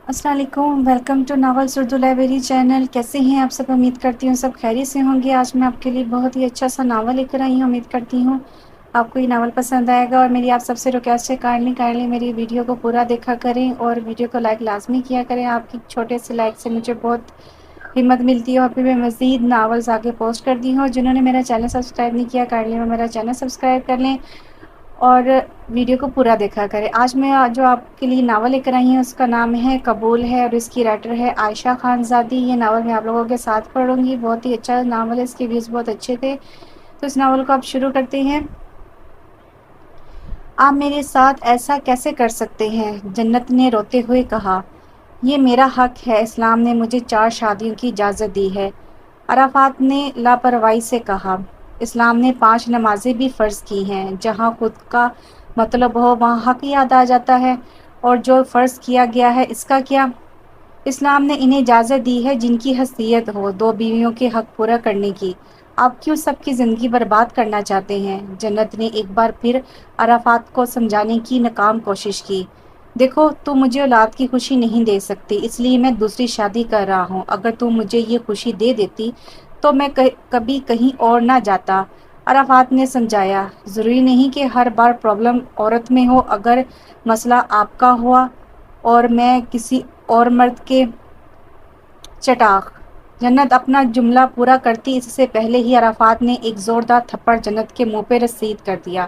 السلام علیکم، welcome to novels Urdu library channel. کیسے ہیں آپ سب؟ امید کرتی ہوں سب خیریت سے ہوں گے۔ آج میں آپ کے لیے بہت ہی اچھا سا ناول لے کر آئی ہوں۔ امید کرتی ہوں آپ کو یہ ناول پسند آئے گا، اور میری آپ سب سے ریکویسٹ ہے کائنڈلی میری ویڈیو کو پورا دیکھا کریں اور ویڈیو کو لائک لازمی کیا کریں۔ آپ کی چھوٹے سے لائک سے مجھے بہت ہمت ملتی ہے اور پھر میں مزید ناولز آگے پوسٹ کرتی ہوں۔ جنہوں نے میرا چینل سبسکرائب نہیں کیا کائنڈلی میرا چینل سبسکرائب کر لیں اور ویڈیو کو پورا دیکھا کریں۔ آج میں جو آپ کے لیے ناول لے کر آئی ہوں اس کا نام ہے قبول ہے، اور اس کی رائٹر ہے عائشہ خان زادی۔ یہ ناول میں آپ لوگوں کے ساتھ پڑھوں گی۔ بہت ہی اچھا ناول ہے، اس کے ویوز بہت اچھے تھے۔ تو اس ناول کو آپ شروع کرتے ہیں۔ آپ میرے ساتھ ایسا کیسے کر سکتے ہیں؟ جنت نے روتے ہوئے کہا، یہ میرا حق ہے، اسلام نے مجھے 4 شادیوں کی اجازت دی ہے۔ عرفات نے لاپرواہی سے کہا، اسلام نے 5 نمازیں بھی فرض کی ہیں۔ جہاں خود کا مطلب ہو وہاں حق یاد آ جاتا ہے، اور جو فرض کیا گیا ہے اس کا کیا؟ اسلام نے انہیں اجازت دی ہے جن کی حیثیت ہو 2 بیویوں کے حق پورا کرنے کی۔ آپ کیوں سب کی زندگی برباد کرنا چاہتے ہیں؟ جنت نے ایک بار پھر عرفات کو سمجھانے کی ناکام کوشش کی۔ دیکھو، تم مجھے اولاد کی خوشی نہیں دے سکتی، اس لیے میں دوسری شادی کر رہا ہوں۔ اگر تم مجھے یہ خوشی دے دیتی تو میں کبھی کہیں اور نہ جاتا۔ عرفات نے سمجھایا، ضروری نہیں کہ ہر بار پرابلم عورت میں ہو۔ اگر مسئلہ آپ کا ہوا اور میں کسی اور مرد کے چٹاق۔ جنت اپنا جملہ پورا کرتی اس سے پہلے ہی عرفات نے ایک زوردار تھپڑ جنت کے منہ پہ رسید کر دیا۔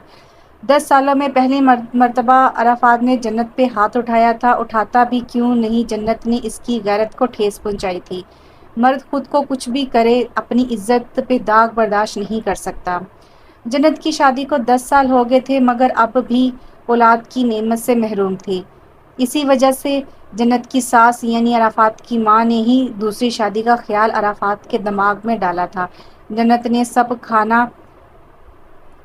10 سالوں میں پہلی مرتبہ عرفات نے جنت پہ ہاتھ اٹھایا تھا۔ اٹھاتا بھی کیوں نہیں، جنت نے اس کی غیرت کو ٹھیس پہنچائی تھی۔ مرد خود کو کچھ بھی کرے اپنی عزت پہ داغ برداشت نہیں کر سکتا۔ جنت کی شادی کو 10 سال ہو گئے تھے، مگر اب بھی اولاد کی نعمت سے محروم تھی۔ اسی وجہ سے جنت کی ساس یعنی عرفات کی ماں نے ہی دوسری شادی کا خیال عرفات کے دماغ میں ڈالا تھا۔ جنت نے سب کھانا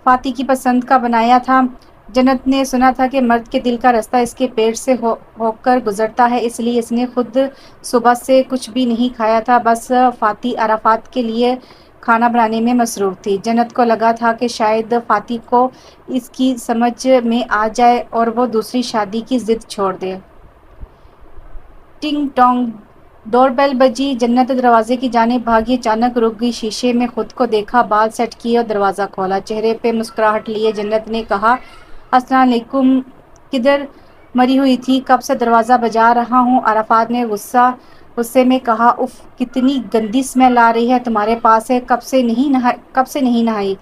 فاطی کی پسند کا بنایا تھا۔ جنت نے سنا تھا کہ مرد کے دل کا راستہ اس کے پیٹ سے ہو کر گزرتا ہے، اس لیے اس نے خود صبح سے کچھ بھی نہیں کھایا تھا، بس فاطی عرفات کے لیے کھانا بنانے میں مصروف تھی۔ جنت کو لگا تھا کہ شاید فاطی کو اس کی سمجھ میں آ جائے اور وہ دوسری شادی کی ضد چھوڑ دے۔ ٹنگ ٹانگ، ڈور بیل بجی۔ جنت دروازے کی جانب بھاگی، اچانک رک گئی۔ شیشے میں خود کو دیکھا، بال سیٹ کیے اور دروازہ کھولا۔ چہرے پہ مسکراہٹ لیے جنت نے کہا، السلام علیکم، کدھر مری ہوئی تھی؟ کب سے دروازہ بجا رہا ہوں۔ عرفات نے غصے میں کہا، اف، کتنی گندی سمیل آ رہی ہے تمہارے پاس سے، کب سے نہیں نہائی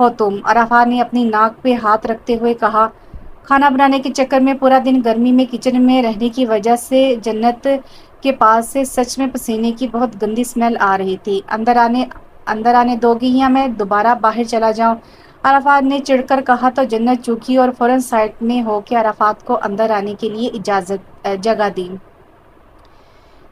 ہو تم؟ عرفات نے اپنی ناک پہ ہاتھ رکھتے ہوئے کہا، کھانا بنانے کے چکر میں پورا دن گرمی میں کچن میں رہنے کی وجہ سے جنت کے پاس سے سچ میں پسینے کی بہت گندی سمیل آ رہی تھی۔ اندر آنے دو گی یا میں دوبارہ باہر چلا جاؤں؟ عرفات نے چڑھ کر کہا تو جنت چوکی اور فوراً سائڈ میں ہو کے عرفات کو اندر آنے کے لیے جگہ دی۔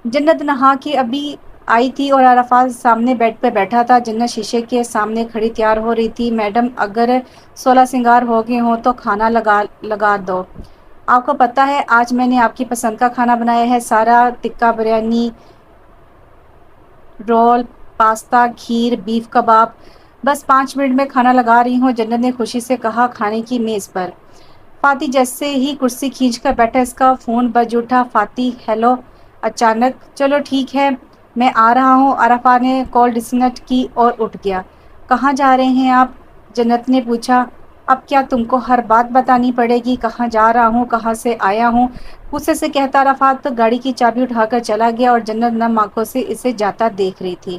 جنت نہا کے ابھی آئی تھی اور عرفات سامنے بیڈ پہ بیٹھا تھا۔ جنت شیشے کے سامنے کھڑی تیار ہو رہی تھی۔ میڈم، اگر 16 سنگار ہو گئے ہوں تو کھانا لگا دو۔ آپ کو پتہ ہے آج میں نے آپ کی پسند کا کھانا بنایا ہے، سارا ٹکا، بریانی، رول، پاستا، کھیر، بیف کباب۔ بس 5 منٹ میں کھانا لگا رہی ہوں، جنت نے خوشی سے کہا۔ کھانے کی میز پر فاطی جیسے ہی کرسی کھینچ کر بیٹھا، اس کا فون بج اٹھا۔ فاطی، ہیلو۔ اچانک، چلو ٹھیک ہے، میں آ رہا ہوں۔ عرفات نے کال ڈسکنیکٹ کی اور اٹھ گیا۔ کہاں جا رہے ہیں آپ؟ جنت نے پوچھا۔ اب کیا تم کو ہر بات بتانی پڑے گی؟ کہاں جا رہا ہوں، کہاں سے آیا ہوں؟ غصے سے کہتا عرفات گاڑی کی چابی اٹھا کر چلا گیا، اور جنت نم آنکھوں سے اسے جاتا دیکھ رہی تھی۔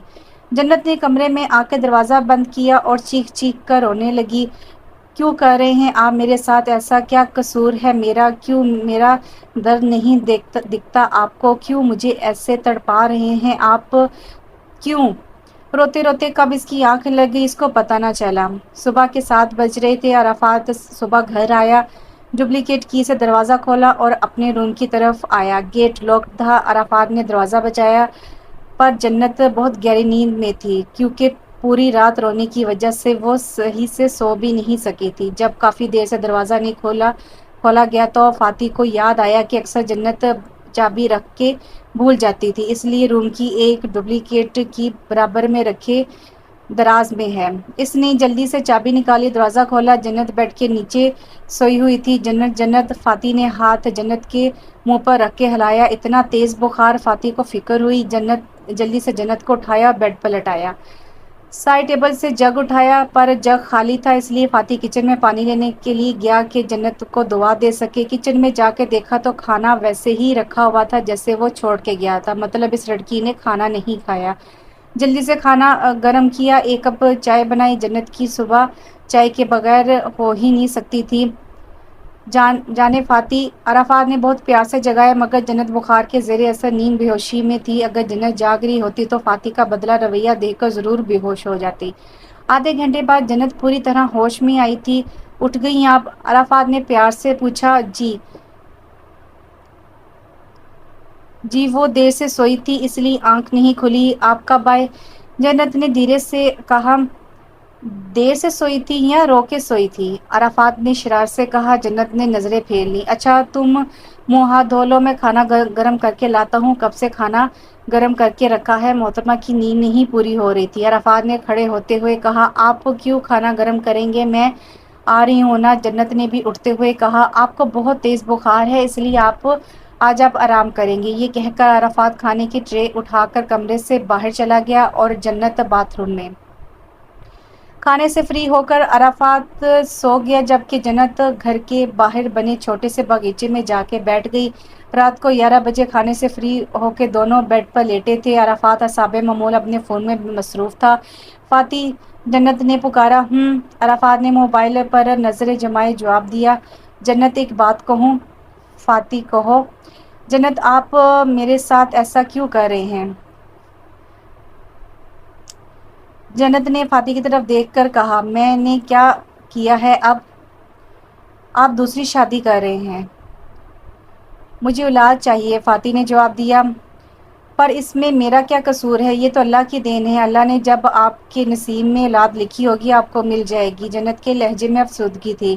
جنت نے کمرے میں آ کے دروازہ بند کیا اور چیخ چیخ کر رونے لگی۔ کیوں کر رہے ہیں آپ میرے ساتھ ایسا؟ کیا قصور ہے میرا؟ کیوں میرا درد نہیں دکھتا آپ کو؟ کیوں مجھے ایسے تڑپا رہے ہیں آپ؟ کیوں؟ روتے روتے کب اس کی آنکھ لگ گئی اس کو پتہ نہ چلا۔ صبح کے 7 بج رہے تھے۔ عرفات صبح گھر آیا، ڈپلیکیٹ کی سے دروازہ کھولا اور اپنے روم کی طرف آیا۔ گیٹ لاکڈ تھا۔ عرفات نے دروازہ بجایا، پر جنت بہت گہری نیند میں تھی، کیونکہ پوری رات رونے کی وجہ سے وہ صحیح سے سو بھی نہیں سکی تھی۔ جب کافی دیر سے دروازہ نہیں کھولا گیا تو فاطی کو یاد آیا کہ اکثر جنت چابی رکھ کے بھول جاتی تھی، اس لیے روم کی ایک ڈپلیکیٹ کی برابر میں رکھے دراز میں ہے۔ اس نے جلدی سے چابی نکالی، دروازہ کھولا۔ جنت بیڈ کے نیچے سوئی ہوئی تھی۔ جنت جنت، فاتح نے ہاتھ جنت کے منہ پر رکھ کے ہلایا۔ اتنا تیز بخار! فاتح کو فکر ہوئی۔ جنت جلدی سے جنت کو اٹھایا، بیڈ پر لٹایا۔ سائڈ ٹیبل سے جگ اٹھایا، پر جگ خالی تھا، اس لیے فاتح کچن میں پانی لینے کے لیے گیا کہ جنت کو دوا دے سکے۔ کچن میں جا کے دیکھا تو کھانا ویسے ہی رکھا ہوا تھا جیسے وہ چھوڑ کے گیا تھا، مطلب اس لڑکی نے کھانا نہیں کھایا۔ جلدی سے کھانا گرم کیا، ایک کپ چائے بنائی۔ جنت کی صبح چائے کے بغیر ہو ہی نہیں سکتی تھی۔ جانے فاتح، عرفات نے بہت پیار سے جگایا، مگر جنت بخار کے زیر اثر نیند بے ہوشی میں تھی۔ اگر جنت جاگ رہی ہوتی تو فاتح کا بدلہ رویہ دیکھ کر ضرور بے ہوش ہو جاتی۔ آدھے گھنٹے بعد جنت پوری طرح ہوش میں آئی تھی۔ اٹھ گئی آپ؟ عرفات نے پیار سے پوچھا۔ جی، وہ دیر سے سوئی تھی اس لیے آنکھ نہیں کھلی۔ آپ کب آئے؟ جنت نے دھیرے سے کہا۔ دیر سے سوئی تھی یا رو کے سوئی تھی؟ عرفات نے شرارت سے کہا۔ جنت نے نظریں پھیر لی۔ اچھا، تم منہ ہاتھ دھو لو، میں کھانا گرم کر کے لاتا ہوں۔ کب سے کھانا گرم کر کے رکھا ہے؟ محترمہ کی نیند نہیں پوری ہو رہی تھی۔ عرفات نے کھڑے ہوتے ہوئے کہا۔ آپ کیوں کھانا گرم کریں گے؟ میں آ رہی ہوں نا، جنت نے بھی اٹھتے ہوئے کہا۔ آپ کو بہت تیز بخار ہے، اس لیے آج آپ آرام کریں گے۔ یہ کہہ کر عرفات کھانے کی ٹرے اٹھا کر کمرے سے باہر چلا گیا اور جنت باتھ روم میں۔ کھانے سے فری ہو کر عرفات سو گیا، جبکہ جنت گھر کے باہر بنے چھوٹے سے باغیچے میں جا کے بیٹھ گئی۔ رات کو 11 بجے کھانے سے فری ہو کے دونوں بیڈ پر لیٹے تھے۔ عرفات حساب معمول اپنے فون میں مصروف تھا۔ فاتح، جنت نے پکارا۔ عرفات نے موبائل پر نظریں جمائے جواب دیا۔ جنت، ایک بات کہوں؟ فاتح، کہو۔ جنت، آپ میرے ساتھ ایسا کیوں کر رہے ہیں؟ جنت نے فاتح کی طرف دیکھ کر کہا۔ میں نے کیا کیا ہے؟ اب آپ دوسری شادی کر رہے ہیں۔ مجھے اولاد چاہیے، فاتح نے جواب دیا۔ پر اس میں میرا کیا قصور ہے؟ یہ تو اللہ کی دین ہے۔ اللہ نے جب آپ کے نصیب میں اولاد لکھی ہوگی آپ کو مل جائے گی۔ جنت کے لہجے میں افسردگی تھی۔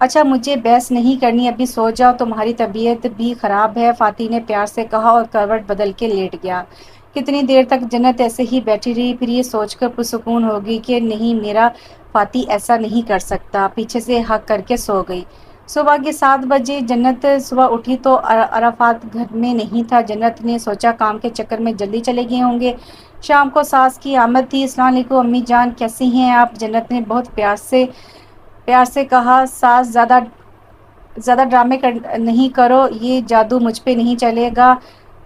اچھا، مجھے بحث نہیں کرنی، ابھی سو جاؤ، تمہاری طبیعت بھی خراب ہے، فاتح نے پیار سے کہا اور کروٹ بدل کے لیٹ گیا۔ کتنی دیر تک جنت ایسے ہی بیٹھی رہی، پھر یہ سوچ کر پرسکون ہو گئی کہ نہیں، میرا فاتح ایسا نہیں کر سکتا، پیچھے سے ہک کر کے سو گئی۔ صبح کے 7 بجے جنت صبح اٹھی تو عرفات گھر میں نہیں تھا۔ جنت نے سوچا کام کے چکر میں جلدی چلے گئے ہوں گے۔ شام کو ساس کی آمد تھی۔ السلام علیکم امی جان، کیسی ہیں آپ؟ جنت نے بہت پیار سے کہا۔ ساس، زیادہ ڈرامے نہیں کرو، یہ جادو مجھ پہ نہیں چلے گا۔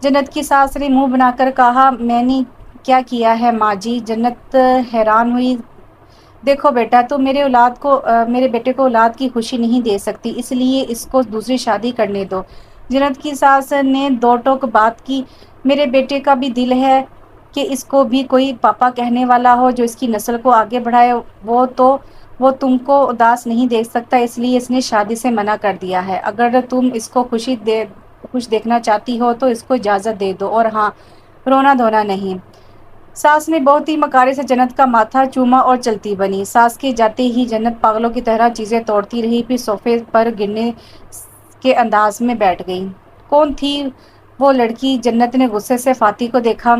جنت کی ساس نے منہ بنا کر کہا۔ میں نے کیا کیا ہے ماں جی؟ جنت حیران ہوئی۔ دیکھو بیٹا، تم میرے بیٹے کو اولاد کی خوشی نہیں دے سکتی، اس لیے اس کو دوسری شادی کرنے دو۔ جنت کی ساس نے دو ٹوک بات کی۔ میرے بیٹے کا بھی دل ہے کہ اس کو بھی کوئی پاپا کہنے والا ہو جو اس کی نسل کو آگے بڑھائے۔ وہ تم کو اداس نہیں دیکھ سکتا، اس لیے اس نے شادی سے منع کر دیا ہے۔ اگر تم اس کو خوش دیکھنا چاہتی ہو تو اس کو اجازت دے دو، اور ہاں، رونا دھونا نہیں۔ ساس نے بہت ہی مکارے سے جنت کا ماتھا چوما اور چلتی بنی۔ ساس کے جاتے ہی جنت پاگلوں کی طرح چیزیں توڑتی رہی، پھر صوفے پر گرنے کے انداز میں بیٹھ گئی۔ کون تھی وہ لڑکی؟ جنت نے غصے سے فاتح کو دیکھا۔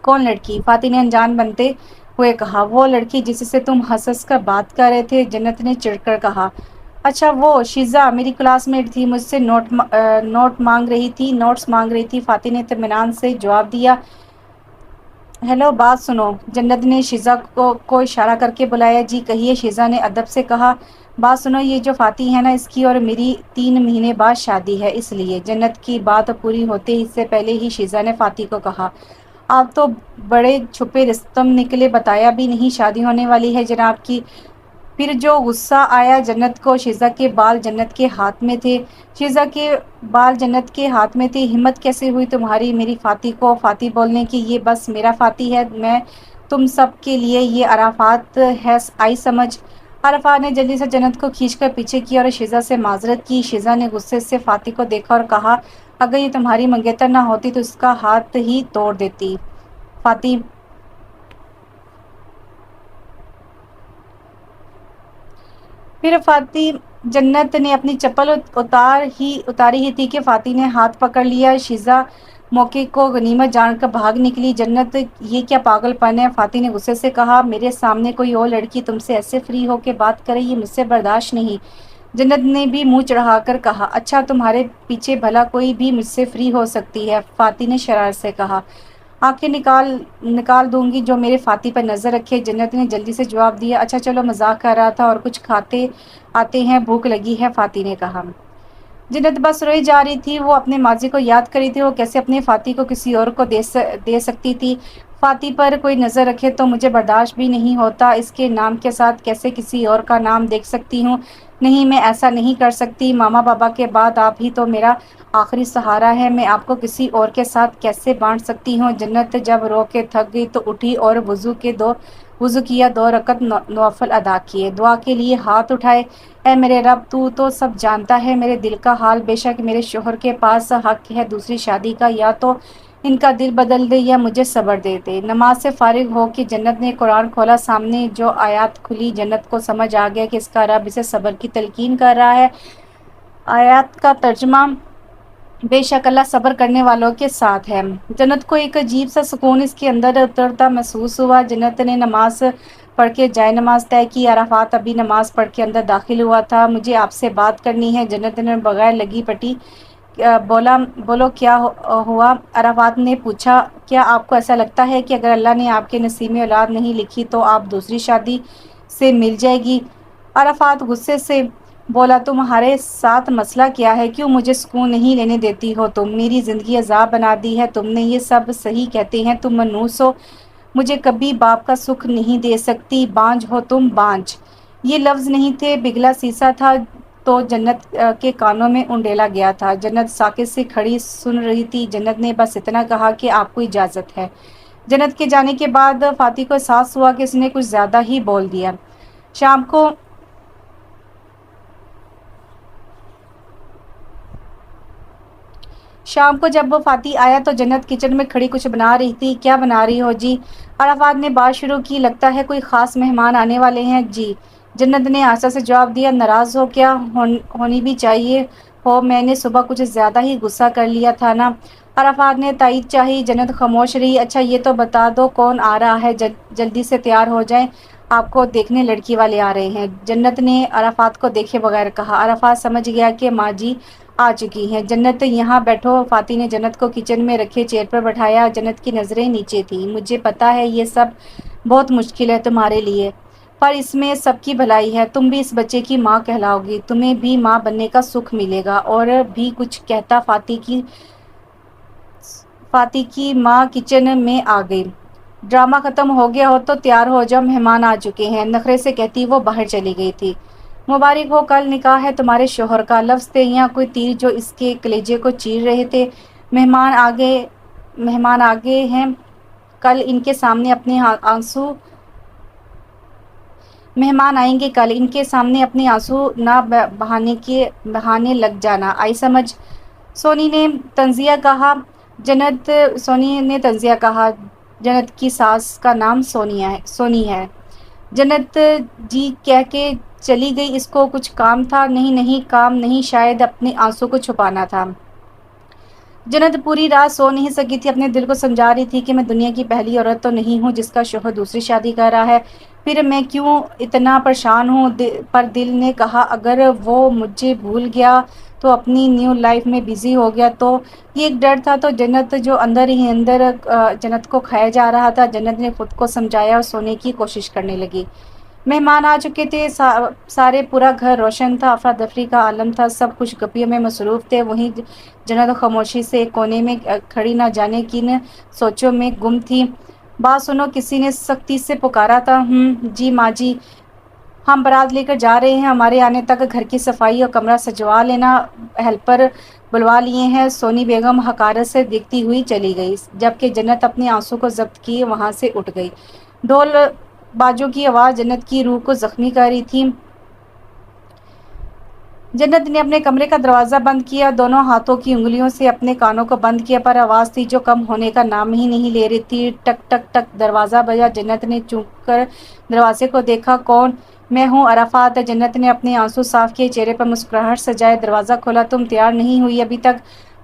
کون لڑکی؟ فاتح نے انجان بنتے ہوئے کہا۔ وہ لڑکی جس سے تم ہنس ہنس کر بات کر رہے تھے، جنت نے چڑھ کر کہا۔ اچھا، وہ شیزا میری کلاس میٹ تھی، مجھ سے نوٹس مانگ رہی تھی، فاتح نے اطمینان سے جواب دیا۔ ہیلو، بات سنو، جنت نے شیزا کو اشارہ کر کے بلایا۔ جی کہیے، شیزا نے ادب سے کہا۔ بات سنو، یہ جو فاتح ہے نا، اس کی اور میری 3 مہینے بعد شادی ہے، اس لیے۔ جنت کی بات پوری ہوتے ہی اس سے پہلے ہی شیزا نے فاتح کو کہا۔ آپ تو بڑے چھپے رستم نکلے، بتایا بھی نہیں شادی ہونے والی ہے جناب کی۔ پھر جو غصہ آیا جنت کو۔ شیزا کے بال جنت کے ہاتھ میں تھے۔ ہمت کیسے ہوئی تمہاری میری فاتح کو فاتح بولنے کی؟ یہ بس میرا فاتح ہے، میں تم سب کے لیے یہ عرفات ہے، آئی سمجھ؟ عرفات نے جلدی سے جنت کو کھینچ کر پیچھے کیا اور شیزا سے معذرت کی۔ شیزا نے غصے سے فاتح کو دیکھا اور کہا۔ اگر یہ تمہاری منگیتر نہ ہوتی تو اس کا ہاتھ ہی توڑ دیتی۔ فاتح پھر جنت نے اپنی چپل اتاری ہی تھی کہ فاتح نے ہاتھ پکڑ لیا۔ شیزا موقع کو غنیمت جان کر بھاگ نکلی۔ جنت یہ کیا پاگل پن ہے؟ فاتح نے غصے سے کہا، میرے سامنے کوئی اور لڑکی تم سے ایسے فری ہو کے بات کرے، یہ مجھ سے برداشت نہیں۔ جنت نے بھی منہ چڑھا کر کہا، اچھا تمہارے پیچھے بھلا کوئی بھی مجھ سے فری ہو سکتی ہے؟ فاتح نے شرارت سے کہا، آنکھیں نکال دوں گی جو میرے فاتح پر نظر رکھے۔ جنت نے جلدی سے جواب دیا، اچھا چلو مذاق کر رہا تھا اور کچھ کھاتے آتے ہیں، بھوک لگی ہے، فاتح نے کہا۔ جنت بس روئی جا رہی تھی، وہ اپنے ماضی کو یاد کری تھی، وہ کیسے اپنے فاتح کو کسی اور کو دے سکتی تھی۔ فاتح پر کوئی نظر رکھے تو مجھے برداشت بھی نہیں ہوتا، اس کے نام کے ساتھ کیسے کسی اور کا نام دیکھ سکتی ہوں؟ نہیں، میں ایسا نہیں کر سکتی، ماما بابا کے بعد آپ ہی تو میرا آخری سہارا ہے، میں آپ کو کسی اور کے ساتھ کیسے بانٹ سکتی ہوں؟ جنت جب رو کے تھک گئی تو اٹھی اور وضو کیا، 2 رکعت نوافل ادا کیے، دعا کے لیے ہاتھ اٹھائے، اے میرے رب تو سب جانتا ہے میرے دل کا حال، بے شک میرے شوہر کے پاس حق ہے دوسری شادی کا، یا تو ان کا دل بدل دے یا مجھے صبر دے دے۔ نماز سے فارغ ہو کے جنت نے قرآن کھولا، سامنے جو آیات کھلی جنت کو سمجھ آ گیا کہ اس کا رب اسے صبر کی تلقین کر رہا ہے۔ آیات کا ترجمہ، بے شک اللہ صبر کرنے والوں کے ساتھ ہے۔ جنت کو ایک عجیب سا سکون اس کے اندر اترتا محسوس ہوا۔ جنت نے نماز پڑھ کے جائے نماز طے کی۔ عرفات ابھی نماز پڑھ کے اندر داخل ہوا تھا۔ مجھے آپ سے بات کرنی ہے، جنت نے بغیر لگی پٹی بولا۔ بولو کیا ہوا؟ عرفات نے پوچھا، کیا آپ کو ایسا لگتا ہے کہ اگر اللہ نے آپ کے نصیب میں اولاد نہیں لکھی تو آپ دوسری شادی سے مل جائے گی؟ عرفات غصے سے بولا، تمہارے ساتھ مسئلہ کیا ہے؟ کیوں مجھے سکون نہیں لینے دیتی ہو تم؟ میری زندگی عذاب بنا دی ہے تم نے۔ یہ سب صحیح کہتے ہیں، تم منحوس ہو، مجھے کبھی باپ کا سکھ نہیں دے سکتی، بانجھ ہو تم، بانجھ۔ یہ لفظ نہیں تھے، پگھلا سیسا تھا تو جنت کے کانوں میں انڈیلا گیا تھا۔ جنت ساکت سے کھڑی سن رہی تھی۔ جنت نے بس اتنا کہا کہ آپ کو اجازت ہے۔ جنت کے جانے کے بعد فاتح کو احساس ہوا کہ اس نے کچھ زیادہ ہی بول دیا۔ شام کو جب وہ فاتح آیا تو جنت کچن میں کھڑی کچھ بنا رہی تھی۔ کیا بنا رہی ہو جی؟ عرفات نے بات شروع کی، لگتا ہے کوئی خاص مہمان آنے والے ہیں۔ جی، جنت نے آہستہ سے جواب دیا، ناراض ہو کیا؟ ہونی بھی چاہیے ہو، میں نے صبح کچھ زیادہ ہی غصہ کر لیا تھا نا۔ عرفات نے تائید چاہی۔ جنت خاموش رہی۔ اچھا یہ تو بتا دو کون آ رہا ہے، جلدی سے تیار ہو جائیں، آپ کو دیکھنے لڑکی والے آ رہے ہیں۔ جنت نے عرفات کو دیکھے بغیر کہا۔ عرفات سمجھ گیا کہ ماں جی آ چکی ہیں۔ جنت یہاں بیٹھو۔ فاتح نے جنت کو کچن میں رکھے چیئر پر بٹھایا۔ جنت کی نظریں نیچے تھیں۔ مجھے پتا ہے یہ سب بہت مشکل ہے تمہارے لیے، پر اس میں سب کی بھلائی ہے، تم بھی اس بچے کی ماں کہلاؤ گی، تمہیں بھی ماں بننے کا سکھ ملے گا۔ اور بھی کچھ کہتا فاتح کی ماں کچن میں آ گئی۔ ڈرامہ ختم ہو گیا ہو تو تیار ہو جاؤ، مہمان آ چکے ہیں، نخرے سے کہتی وہ باہر چلی گئی تھی۔ مبارک ہو، کل نکاح ہے تمہارے شوہر کا، لفظ تھے یا کوئی تیر جو اس کے کلیجے کو چیر رہے تھے۔ مہمان آگے ہیں، کل ان کے سامنے اپنے آنسو مہمان آئیں گے، کل ان کے سامنے اپنے آنسو نہ بہانے لگ جانا، آئی سمجھ؟ سونی نے تنزیہ کہا۔ جنت کی ساس کا نام سونی ہے۔ جنت جی کہہ کے چلی گئی، اس کو کچھ کام تھا؟ نہیں کام نہیں، شاید اپنے آنسو کو چھپانا تھا۔ جنت پوری رات سو نہیں سکی تھی، اپنے دل کو سمجھا رہی تھی کہ میں دنیا کی پہلی عورت تو نہیں ہوں جس کا شوہر دوسری شادی کر رہا ہے، پھر میں کیوں اتنا پریشان ہوں؟ پر دل نے کہا اگر وہ مجھے بھول گیا تو اپنی نیو لائف میں بزی ہو گیا تو۔ یہ ایک ڈر تھا تو جنت جو اندر ہی اندر جنت کو کھایا جا رہا تھا۔ جنت نے خود کو سمجھایا اور سونے کی کوشش کرنے لگی۔ مہمان آ چکے تھے، سارے پورا گھر روشن تھا، افراتفری کا عالم تھا، سب خوش گپیوں میں مصروف تھے۔ وہیں جنت خاموشی سے ایک کونے میں کھڑی نہ جانے کن سوچوں میں گم تھی۔ بات سنو، کسی نے سختی سے پکارا تھا۔ جی ماں جی، ہم بارات لے کر جا رہے ہیں، ہمارے آنے تک گھر کی صفائی اور کمرہ سجوا لینا، ہیلپر بلوا لیے ہیں۔ سونی بیگم حقارت سے دیکھتی ہوئی چلی گئی، جبکہ جنت اپنے آنسو کو ضبط کیے وہاں سے اٹھ گئی۔ ڈھول باجوں کی آواز جنت کی روح کو زخمی کر رہی تھی۔ جنت نے اپنے کمرے کا دروازہ بند کیا، دونوں ہاتھوں کی انگلیوں سے اپنے کانوں کو بند کیا، پر آواز تھی جو کم ہونے کا نام ہی نہیں لے رہی تھی۔ ٹک ٹک ٹک دروازہ بجا۔ جنت نے چونک کر دروازے کو دیکھا۔ کون؟ میں ہوں، عرفات۔ جنت نے اپنے آنسو صاف کیے، چہرے پر مسکراہٹ سجائے، دروازہ کھولا۔ تم تیار نہیں ہوئی ابھی تک؟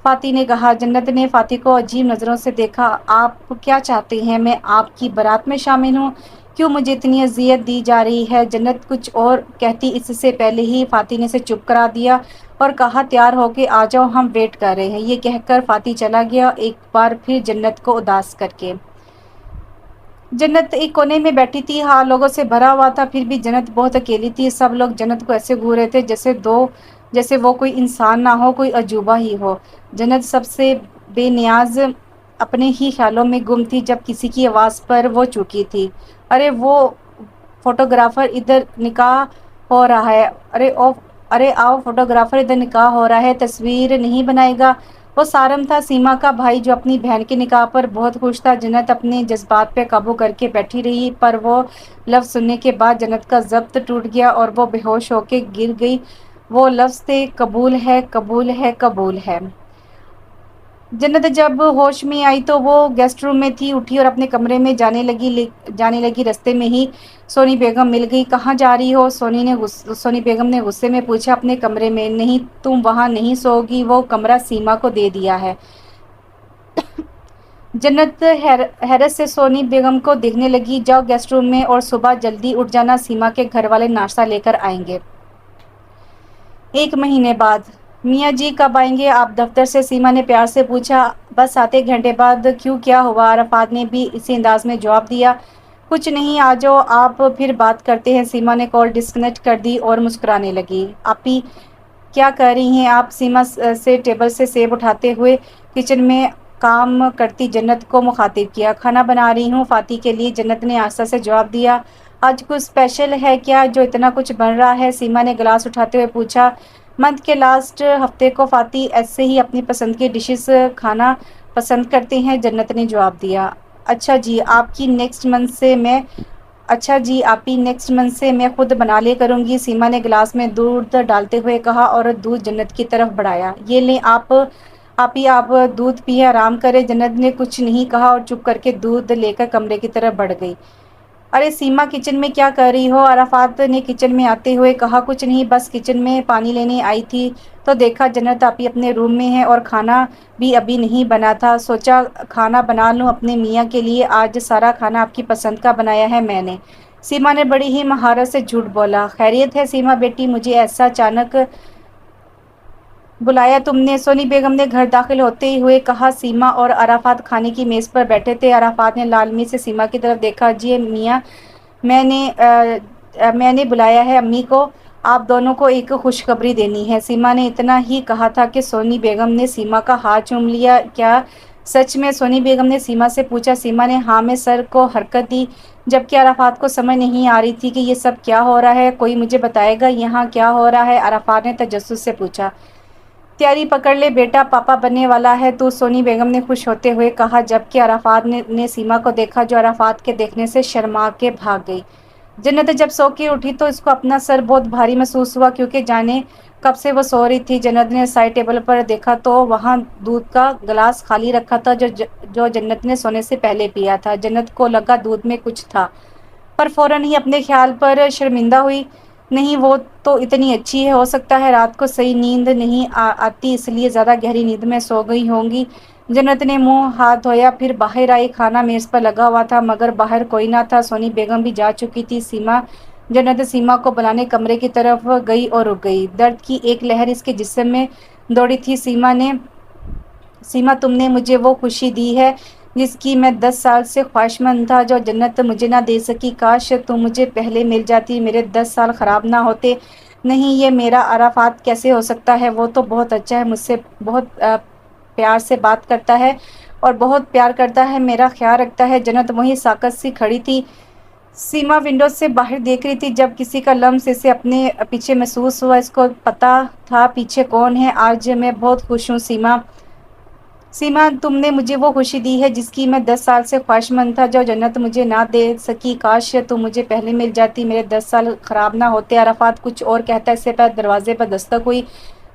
فاتح نے کہا۔ جنت نے فاتح کو عجیب نظروں سے دیکھا۔ آپ کیا چاہتے ہیں؟ میں آپ کی بارات میں شامل ہوں؟ کیوں مجھے اتنی اذیت دی جا رہی ہے؟ جنت کچھ اور کہتی اس سے پہلے ہی فاتح نے اسے چپ کرا دیا اور کہا، تیار ہو کے آ جاؤ، ہم ویٹ کر رہے ہیں۔ یہ کہہ کر فاتح چلا گیا، ایک بار پھر جنت کو اداس کر کے۔ جنت ایک کونے میں بیٹھی تھی، ہاں لوگوں سے بھرا ہوا تھا، پھر بھی جنت بہت اکیلی تھی۔ سب لوگ جنت کو ایسے گھور رہے تھے جیسے وہ کوئی انسان نہ ہو، کوئی عجوبہ ہی ہو۔ جنت سب سے بے نیاز اپنے ہی خیالوں میں گم تھی جب کسی کی آواز پر وہ چونکی تھی۔ ارے وہ فوٹوگرافر ادھر نکاح ہو رہا ہے، ارے آؤ فوٹوگرافر ادھر نکاح ہو رہا ہے، تصویر نہیں بنائے گا؟ وہ سارم تھا، سیما کا بھائی، جو اپنی بہن کے نکاح پر بہت خوش تھا۔ جنت اپنے جذبات پہ قابو کر کے بیٹھی رہی، پر وہ لفظ سننے کے بعد جنت کا ضبط ٹوٹ گیا اور وہ بے ہوش ہو کے گر گئی۔ وہ لفظ تھے، قبول ہے، قبول ہے، قبول ہے۔ جنت جب ہوش میں آئی تو وہ گیسٹ روم میں تھی، اٹھی اور اپنے کمرے میں جانے لگی۔ رستے میں ہی سونی بیگم مل گئی۔ کہاں جا رہی ہو؟ سونی بیگم نے غصے میں پوچھا۔ اپنے کمرے میں۔ نہیں، تم وہاں نہیں سو گی، وہ کمرہ سیما کو دے دیا ہے۔ جنت حیرت سے سونی بیگم کو دیکھنے لگی۔ جاؤ گیسٹ روم میں اور صبح جلدی اٹھ جانا، سیما کے گھر والے ناشتہ لے کر آئیں گے۔ 1 مہینے بعد۔ میاں جی کب آئیں گے آپ دفتر سے؟ سیما نے پیار سے پوچھا۔ بس آدھے گھنٹے بعد۔ کیوں، کیا ہوا؟ عرفات نے بھی اسی انداز میں جواب دیا۔ کچھ نہیں، آ جاؤ آپ پھر بات کرتے ہیں۔ سیما نے کال ڈسکنیکٹ کر دی اور مسکرانے لگی۔ آپی کیا کر رہی ہیں آپ؟ سیما سے ٹیبل سے سیب اٹھاتے ہوئے کچن میں کام کرتی جنت کو مخاطب کیا۔ کھانا بنا رہی ہوں فاتح کے لیے، جنت نے آہستہ سے جواب دیا۔ آج کچھ اسپیشل ہے کیا جو اتنا کچھ بن رہا ہے؟ سیما نے گلاس اٹھاتے ہوئے پوچھا۔ منتھ کے لاسٹ ہفتے کو فاتح ایسے ہی اپنی پسند کی ڈشز کھانا پسند کرتے ہیں، جنت نے جواب دیا۔ اچھا جی آپی، نیکسٹ منتھ سے میں خود بنا لے کروں گی، سیما نے گلاس میں دودھ ڈالتے ہوئے کہا اور دودھ جنت کی طرف بڑھایا۔ یہ لیں آپی، آپ دودھ پیے، آرام کریں۔ جنت نے کچھ نہیں کہا اور چپ کر کے دودھ لے کر کمرے کی طرف بڑھ گئی۔ ارے سیما، کچن میں کیا کر رہی ہو؟ عرفات نے کچن میں آتے ہوئے کہا۔ کچھ نہیں، بس کچن میں پانی لینے آئی تھی تو دیکھا جنت آپی اپنے روم میں ہے اور کھانا بھی ابھی نہیں بنا تھا، سوچا کھانا بنا لوں اپنے میاں کے لیے، آج سارا کھانا آپ کی پسند کا بنایا ہے میں نے۔ سیما نے بڑی ہی مہارت سے جھوٹ بولا۔ خیریت ہے سیما بیٹی، مجھے ایسا اچانک بلایا تم نے؟ سونی بیگم نے گھر داخل ہوتے ہوئے کہا۔ سیما اور عرفات کھانے کی میز پر بیٹھے تھے۔ عرفات نے لالمی سے سیما کی طرف دیکھا۔ جی میاں، میں نے بلایا ہے امی کو، آپ دونوں کو ایک خوشخبری دینی ہے۔ سیما نے اتنا ہی کہا تھا کہ سونی بیگم نے سیما کا ہاتھ چوم لیا۔ کیا سچ میں؟ سونی بیگم نے سیما سے پوچھا۔ سیما نے ہاں میں سر کو حرکت دی، جبکہ عرفات کو سمجھ نہیں آ رہی تھی کہ یہ سب کیا ہو رہا ہے۔ کوئی مجھے بتائے گا یہاں کیا ہو رہا ہے؟ عرفات نے تجسس سے پوچھا۔ تیاری پکڑ لے بیٹا، پاپا بننے والا ہے تو، سونی بیگم نے خوش ہوتے ہوئے کہا، جبکہ عرفات نے سیما کو دیکھا جو عرفات کے دیکھنے سے شرما کے بھاگ گئی۔ جنت جب سو کے اٹھی تو اس کو اپنا سر بہت بھاری محسوس ہوا، کیونکہ جانے کب سے وہ سو رہی تھی۔ جنت نے سائڈ ٹیبل پر دیکھا تو وہاں دودھ کا گلاس خالی رکھا تھا جو جنت نے سونے سے پہلے پیا تھا۔ جنت کو لگا دودھ میں کچھ تھا، پر فوراً ہی اپنے خیال پر شرمندہ ہوئی۔ نہیں، وہ تو اتنی اچھی ہے، ہو سکتا ہے رات کو صحیح نیند نہیں آتی اس لیے زیادہ گہری نیند میں سو گئی ہوں گی۔ جنت نے منہ ہاتھ دھویا، پھر باہر آئی۔ کھانا میز پر لگا ہوا تھا مگر باہر کوئی نہ تھا، سونی بیگم بھی جا چکی تھی۔ جنت سیما کو بلانے کمرے کی طرف گئی اور رک گئی۔ درد کی ایک لہر اس کے جسم میں دوڑی تھی۔ سیما، تم نے مجھے وہ خوشی دی ہے جس کی میں 10 سال سے خواہشمند تھا، جو جنت مجھے نہ دے سکی۔ کاش تم مجھے پہلے مل جاتی، میرے 10 سال خراب نہ ہوتے۔ نہیں، یہ میرا عرفات کیسے ہو سکتا ہے؟ وہ تو بہت اچھا ہے، مجھ سے بہت پیار سے بات کرتا ہے اور بہت پیار کرتا ہے، میرا خیال رکھتا ہے۔ جنت وہیں ساکت سی کھڑی تھی۔ سیما ونڈو سے باہر دیکھ رہی تھی جب کسی کا لمس اسے اپنے پیچھے محسوس ہوا۔ اس کو پتا تھا پیچھے کون ہے۔ آج میں بہت خوش ہوں سیما، تم نے مجھے وہ خوشی دی ہے جس کی میں 10 سال سے خواہشمند تھا، جو جنت مجھے نہ دے سکی۔ کاش تم مجھے پہلے مل جاتی، میرے 10 سال خراب نہ ہوتے۔ عرفات کچھ اور کہتا اس سے پہلے دروازے پر دستک ہوئی۔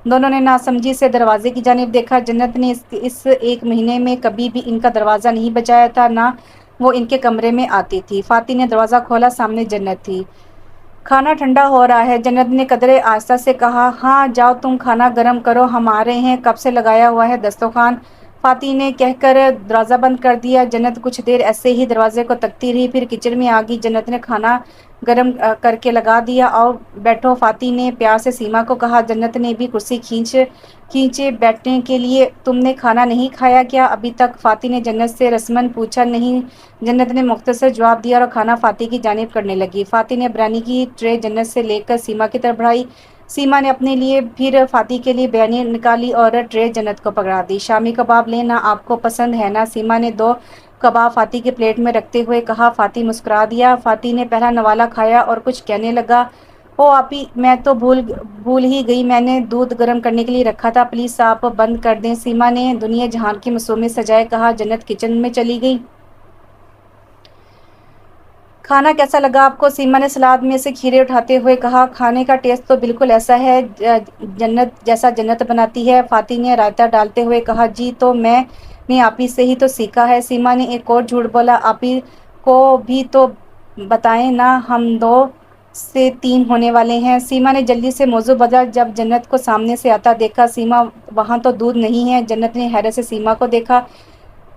دونوں نے ناسمجھی سے دروازے کی جانب دیکھا۔ جنت نے اس 1 مہینے میں کبھی بھی ان کا دروازہ نہیں بجایا تھا، نہ وہ ان کے کمرے میں آتی تھی۔ فاتح نے دروازہ کھولا، سامنے جنت تھی۔ کھانا ٹھنڈا ہو رہا ہے، جنت نے قدرے آہستہ سے کہا۔ ہاں جاؤ تم کھانا گرم کرو، ہم آ رہے ہیں، کب سے لگایا ہوا ہے دسترخوان۔ فاتح نے کہہ کر دروازہ بند کر دیا۔ جنت کچھ دیر ایسے ہی دروازے کو تکتی رہی، پھر کچن میں آ گئی۔ جنت نے کھانا گرم کر کے لگا دیا۔ آؤ بیٹھو، فاتح نے پیار سے سیما کو کہا۔ جنت نے بھی کرسی کھینچے بیٹھنے کے لیے۔ تم نے کھانا نہیں کھایا کیا ابھی تک؟ فاتح نے جنت سے رسمن پوچھا۔ نہیں، جنت نے مختصر جواب دیا اور کھانا فاتح کی جانب کرنے لگی۔ فاتح نے بریانی کی ٹرے جنت سے لے کر سیما کی طرف بڑھائی۔ سیما نے اپنے لیے پھر فاتح کے لیے بریانی نکالی اور ٹرے جنت کو پکڑا دی۔ شامی کباب لیں نا، آپ کو پسند ہے نا؟ سیما نے 2 کباب فاتح کی پلیٹ میں رکھتے ہوئے کہا۔ فاتح مسکرا دیا۔ فاتح نے پہلا نوالا کھایا اور کچھ کہنے لگا۔ او آپی، میں تو بھول ہی گئی، میں نے دودھ گرم کرنے کے لیے رکھا تھا، پلیز آپ بند کر دیں۔ سیما نے دنیا جہان کی مصوبے سجائے کہا۔ جنت کچن میں چلی گئی۔ کھانا کیسا لگا آپ کو؟ سیما نے سلاد میں سے کھیرے اٹھاتے ہوئے کہا۔ کھانے کا ٹیسٹ تو بالکل ایسا ہے جیسا جنت بناتی ہے، فاتح نے رائتا ڈالتے ہوئے کہا۔ جی تو میں نے آپی سے ہی تو سیکھا ہے۔ سیما نے ایک اور جھوٹ بولا۔ آپی کو بھی تو بتائیں نا، ہم 2 سے 3 ہونے والے ہیں۔ سیما نے جلدی سے موضوع بدلا۔ جب جنت کو سامنے سے آتا دیکھا۔ سیما، وہاں تو دودھ نہیں ہے۔ جنت نے حیرت سے سیما کو دیکھا۔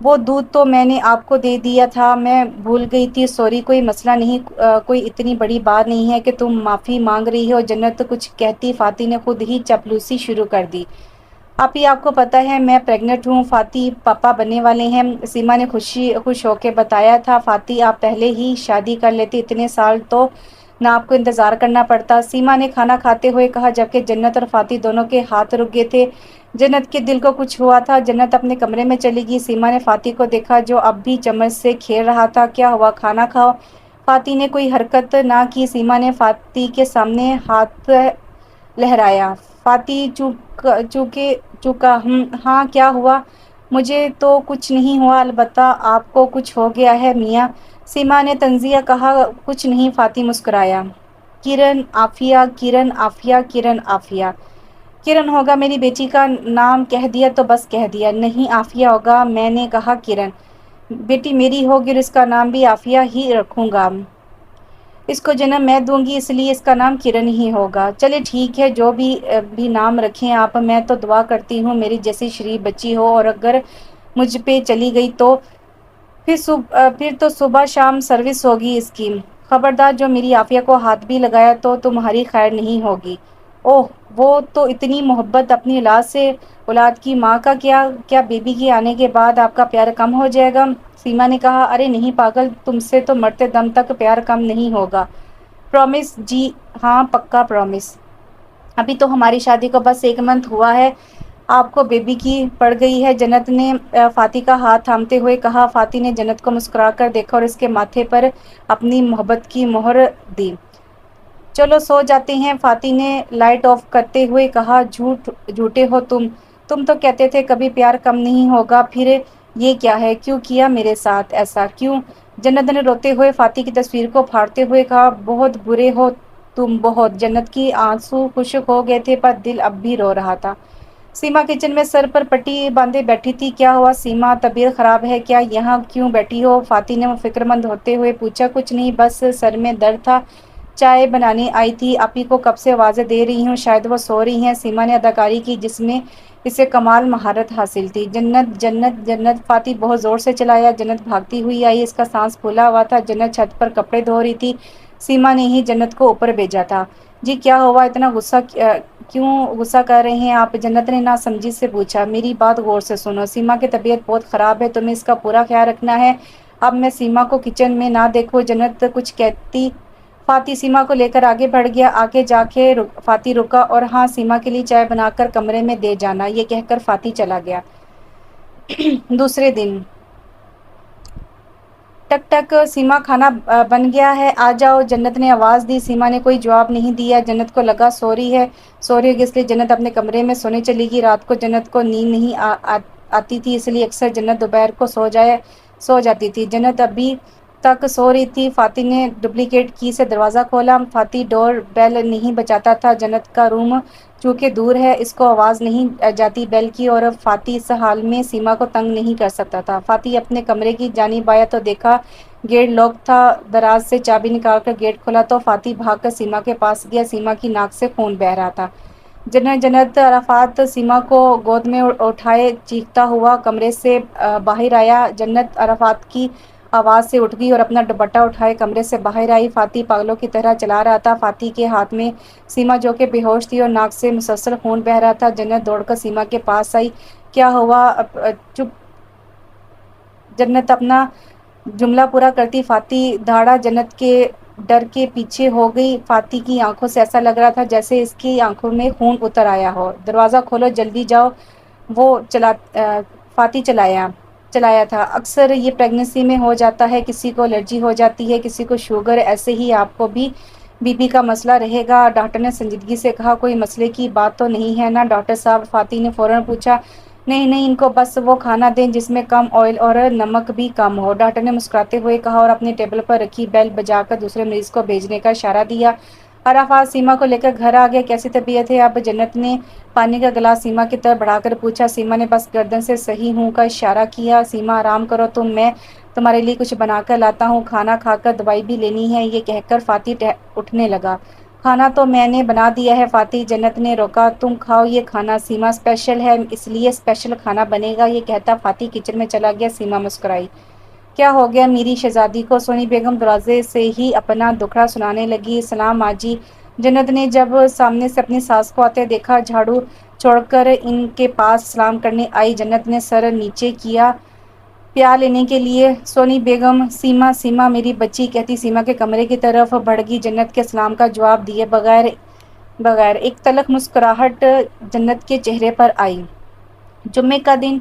وہ دودھ تو میں نے آپ کو دے دیا تھا، میں بھول گئی تھی، سوری، کوئی مسئلہ نہیں، کوئی اتنی بڑی بات نہیں ہے کہ تم معافی مانگ رہی ہو۔ جنت کچھ کہتی، فاتح نے خود ہی چاپلوسی شروع کر دی۔ آپی آپ کو پتہ ہے میں پریگننٹ ہوں، فاتح پاپا بننے والے ہیں۔ سیما نے خوش ہو کے بتایا تھا فاتح آپ پہلے ہی شادی کر لیتے، اتنے سال تو نہ آپ کو انتظار کرنا پڑتا۔ سیما نے کھانا کھاتے ہوئے کہا، جبکہ جنت اور فاتح دونوں کے ہاتھ رک گئے تھے۔ جنت کے دل کو کچھ ہوا تھا۔ جنت اپنے کمرے میں چلی گئی۔ سیما نے فاتح کو دیکھا جو اب بھی چمچ سے کھیل رہا تھا۔ کیا ہوا، کھانا کھاؤ۔ فاتح نے کوئی حرکت نہ کی۔ سیما نے فاتح کے سامنے ہاتھ لہرایا۔ فاتح چونکا۔ ہاں کیا ہوا؟ مجھے تو کچھ نہیں ہوا، البتہ آپ کو کچھ ہو گیا ہے میاں۔ سیما نے طنزیہ کہا۔ کچھ نہیں، فاتح مسکرایا۔ کرن عافیہ، کرن عافیہ، کرن عافیہ۔ کرن ہوگا، میری بیٹی کا نام کہہ دیا تو بس کہہ دیا۔ نہیں، عافیہ ہوگا، میں نے کہا کرن بیٹی میری ہوگی اور اس کا نام بھی عافیہ ہی رکھوں گا۔ اس کو جنم میں دوں گی، اس لیے اس کا نام کرن ہی ہوگا۔ چلے ٹھیک ہے، جو بھی نام رکھیں آپ، میں تو دعا کرتی ہوں میری جیسی شریف بچی ہو، اور اگر مجھ پہ چلی گئی تو پھر تو صبح شام سروس ہوگی اس کی۔ خبردار، جو میری عافیہ کو ہاتھ بھی لگایا تو تمہاری خیر نہیں ہوگی۔ اوہ، وہ تو اتنی محبت اپنی اولاد کی ماں کا کیا بیبی کے آنے کے بعد آپ کا پیار کم ہو جائے گا؟ سیما نے کہا۔ ارے نہیں پاگل، تم سے تو مرتے دم تک پیار کم نہیں ہوگا۔ پرومس؟ جی ہاں پکا پرومس۔ ابھی تو ہماری شادی کو بس 1 منتھ ہوا ہے، آپ کو بیبی کی پڑ گئی ہے، جنت نے فاتح کا ہاتھ تھامتے ہوئے کہا۔ فاتح نے جنت کو مسکرا کر دیکھا اور اس کے ماتھے پر اپنی محبت کی مہر دی۔ چلو سو جاتے ہیں، فاتح نے لائٹ آف کرتے ہوئے کہا۔ جھوٹے ہو تم تو کہتے تھے کبھی پیار کم نہیں ہوگا، پھر یہ کیا ہے؟ کیوں کیا میرے ساتھ ایسا؟ کیوں؟ جنت نے روتے ہوئے فاتح کی تصویر کو پھاڑتے ہوئے کہا۔ بہت برے ہو تم، بہت۔ جنت کی آنسو خشک ہو گئے تھے پر دل اب بھی رو رہا تھا۔ سیما کچن میں سر پر پٹی باندھے بیٹھی تھی۔ کیا ہوا سیما، طبیعت خراب ہے کیا؟ یہاں کیوں بیٹھی ہو؟ فاتح نے فکر مند ہوتے ہوئے پوچھا۔ کچھ نہیں، بس سر میں درد تھا، چائے بنانے آئی تھی، آپی کو کب سے آوازیں دے رہی ہوں، شاید وہ سو رہی ہیں۔ سیما نے اداکاری کی جس میں اسے کمال مہارت حاصل تھی۔ جنت جنت جنت، فاتح بہت زور سے چلایا۔ جنت بھاگتی ہوئی آئی، اس کا سانس پھولا ہوا تھا۔ جنت چھت پر کپڑے دھو رہی تھی، سیما نے ہی جنت کو اوپر بھیجا تھا۔ جی کیا ہوا، اتنا غصہ کر رہے ہیں آپ؟ جنت نے ناسمجھی سے پوچھا۔ میری بات غور سے سنو، سیما کی طبیعت بہت خراب ہے، تمہیں اس کا پورا خیال رکھنا ہے۔ اب میں سیما کو کچن میں نہ دیکھو۔ جنت کچھ کہتی، فاتح سیما کو لے کر آگے بڑھ گیا۔ آگے جا کے فاتح رکا اور ہاں، سیما کے لیے چائے بنا کر کمرے میں دے جانا، یہ کہہ کر فاتح چلا گیا۔ دوسرے دن۔ ٹک ٹک، سیما کھانا بن گیا ہے، آ جاؤ، جنت نے آواز دی۔ سیما نے کوئی جواب نہیں دیا۔ جنت کو لگا سو رہی ہوگی، اس لیے جنت اپنے کمرے میں سونے چلی گئی۔ رات کو جنت کو نیند نہیں آتی تھی، اس لیے اکثر جنت دوپہر کو سو جاتی تھی۔ جنت ابھی تک سو رہی تھی۔ فاتح نے ڈپلیکیٹ کی سے دروازہ کھولا۔ فاتح ڈور بیل نہیں بجاتا تھا، جنت کا روم چونکہ دور ہے اس کو آواز نہیں جاتی بیل کی، اور فاتح اس حال میں سیما کو تنگ نہیں کر سکتا تھا۔ فاتح اپنے کمرے کی جانب آیا تو دیکھا گیٹ لاک تھا۔ دراز سے چابی نکال کر گیٹ کھولا تو فاتح بھاگ کر سیما کے پاس گیا۔ سیما کی ناک سے خون بہہ رہا تھا۔ جنت عرفات سیما کو گود میں اٹھائے چیختا ہوا کمرے سے باہر آیا۔ جنت عرفات کی آواز سے اٹھ گئی اور اپنا دوپٹہ اٹھائے کمرے سے باہر آئی۔ فاتح پاگلوں کی طرح چلا رہا تھا۔ فاتح کے ہاتھ میں سیما جو کہ بے ہوش تھی اور ناک سے مسلسل خون بہہ رہا تھا۔ جنت دوڑ کر سیما کے پاس آئی۔ کیا ہوا؟ چپ! جنت اپنا جملہ پورا کرتی فاتح دھاڑا جنت کے ڈر کے پیچھے ہو گئی۔ فاتح کی آنکھوں سے ایسا لگ رہا تھا جیسے اس کی آنکھوں میں خون اتر آیا ہو۔ دروازہ کھولو، جلدی جاؤ! وہ فاتح چلایا تھا۔ اکثر یہ پیگنسی میں ہو جاتا ہے، کسی کو الرجی ہو جاتی ہے، کسی کو شوگر، ایسے ہی آپ کو بھی بی پی کا مسئلہ رہے گا، ڈاکٹر نے سنجیدگی سے کہا۔ کوئی مسئلے کی بات تو نہیں ہے نا ڈاکٹر صاحب؟ فاتح نے فوراً پوچھا۔ نہیں، ان کو بس وہ کھانا دیں جس میں کم آئل اور نمک بھی کم ہو، ڈاکٹر نے مسکراتے ہوئے کہا اور اپنی ٹیبل پر رکھی بیل بجا کر دوسرے مریض کو بھیجنے کا اشارہ دیا۔ عرفات سیما کو لے کر گھر آ گیا۔ کیسی طبیعت ہے اب؟ جنت نے پانی کا گلاس سیما کی طرف بڑھا کر پوچھا۔ سیما نے بس گردن سے صحیح ہوں کا اشارہ کیا۔ سیما آرام کرو، میں تمہارے لیے کچھ بنا کر لاتا ہوں، کھانا کھا کر دوائی بھی لینی ہے۔ یہ کہہ کر فاتح اٹھنے لگا۔ کھانا تو میں نے بنا دیا ہے فاتح، جنت نے روکا۔ تم کھاؤ یہ کھانا، سیما اسپیشل ہے اس لیے اسپیشل کھانا بنے گا، یہ کہتا فاتح کچن میں چلا گیا۔ سیما مسکرائی۔ کیا ہو گیا میری شہزادی کو؟ سونی بیگم دروازے سے ہی اپنا دکھڑا سنانے لگی۔ سلام ماں جی! جنت نے جب سامنے سے اپنی ساس کو آتے دیکھا، جھاڑو چھوڑ کر ان کے پاس سلام کرنے آئی۔ جنت نے سر نیچے کیا پیال لینے کے لیے۔ سونی بیگم! سیما میری بچی، کہتی سیما کے کمرے کی طرف بڑھ گئی جنت کے سلام کا جواب دیے بغیر۔ ایک تلخ مسکراہٹ جنت کے چہرے پر آئی۔ جمعے کا دن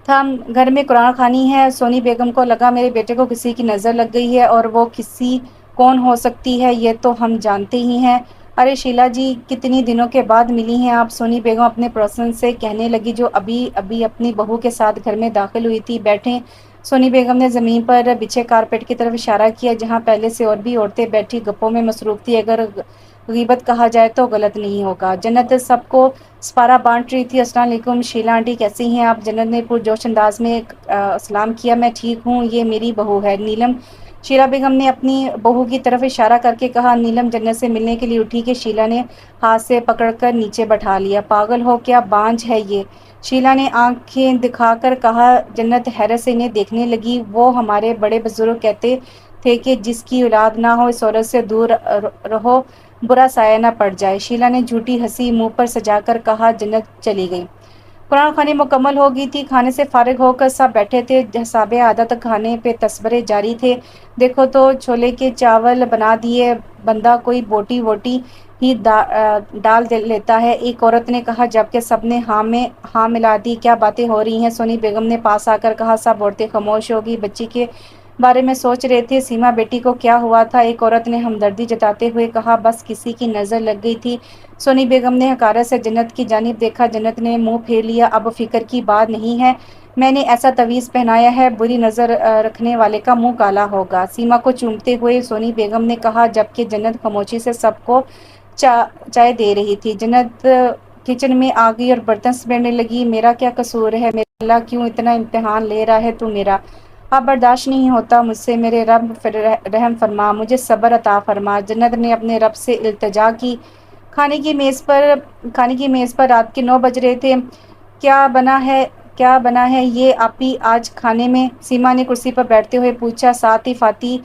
تھا، گھر میں قرآن خوانی ہے۔ سونی بیگم کو لگا میرے بیٹے کو کسی کی نظر لگ گئی ہے، اور وہ کسی کون ہو سکتی ہے یہ تو ہم جانتے ہی ہیں۔ ارے شیلا جی، کتنی دنوں کے بعد ملی ہیں آپ! سونی بیگم اپنے پڑوسن سے کہنے لگی جو ابھی اپنی بہو کے ساتھ گھر میں داخل ہوئی تھی۔ بیٹھیں۔ سونی بیگم نے زمین پر بچھے کارپیٹ کی طرف اشارہ کیا جہاں پہلے سے اور بھی عورتیں بیٹھی گپوں میں مصروف تھی۔ اگر غیبت کہا جائے تو غلط نہیں ہوگا۔ جنت سب کو سپارہ بانٹ رہی تھی۔ السلام علیکم شیلا آنٹی، کیسی ہیں آپ؟ جنت نے پرجوش انداز میں سلام کیا۔ میں ٹھیک ہوں، یہ میری بہو ہے نیلم۔ شیلا بیگم نے اپنی بہو کی طرف اشارہ کر کے کہا۔ نیلم جنت سے ملنے کے لیے اٹھی کہ شیلا نے ہاتھ سے پکڑ کر نیچے بٹھا لیا۔ پاگل ہو کیا، بانجھ ہے یہ! شیلا نے آنکھیں دکھا کر کہا۔ جنت حیرت سے انہیں دیکھنے لگی۔ وہ ہمارے بڑے بزرگ کہتے تھے کہ جس کی اولاد نہ ہو اس عورت سے دور رہو، برا سایہ نہ پڑ جائے۔ شیلا نے جھوٹی ہنسی منہ پر سجا کر کہا۔ جنت چلی گئی۔ قرآن خوانی مکمل ہو گئی تھی۔ کھانے سے فارغ ہو کر سب بیٹھے تھے۔ حساب عادت کھانے پہ تصورے جاری تھے۔ دیکھو تو چھولے کے چاول بنا دیے، بندہ کوئی بوٹی ووٹی ہی ڈال لیتا ہے، ایک عورت نے کہا جبکہ سب نے ہاں ملا دی۔ کیا باتیں ہو رہی ہیں؟ سونی بیگم نے پاس آ کر کہا۔ سب عورتیں خاموش ہو گئی، بچی کے بارے میں سوچ رہے تھے۔ سیما بیٹی کو کیا ہوا تھا؟ ایک عورت نے ہمدردی جتاتے ہوئے کہا۔ بس کسی کی نظر لگ گئی تھی۔ سونی بیگم نے حقارت سے جنت کی جانب دیکھا۔ جنت نے منہ پھیر لیا۔ اب فکر کی بات نہیں ہے، میں نے ایسا تعویذ پہنایا ہے، بری نظر رکھنے والے کا منہ کالا ہوگا۔ سیما کو چومتے ہوئے سونی بیگم نے کہا جبکہ جنت خاموشی سے سب کو چائے دے رہی تھی۔ جنت کچن میں آ گئی اور برتن سمیٹنے لگی۔ میرا کیا قصور ہے؟ میرے اللہ کیوں اتنا امتحان لے رہا ہے تو میرا؟ اب برداشت نہیں ہوتا مجھ سے، میرے رب رحم فرما، مجھے صبر عطا فرما۔ جنت نے اپنے رب سے التجا کی۔ کھانے کی میز پر رات کے 9 بج رہے تھے۔ کیا بنا ہے یہ آپی آج کھانے میں؟ سیما نے کرسی پر بیٹھتے ہوئے پوچھا۔ ساتھ ہی فاتح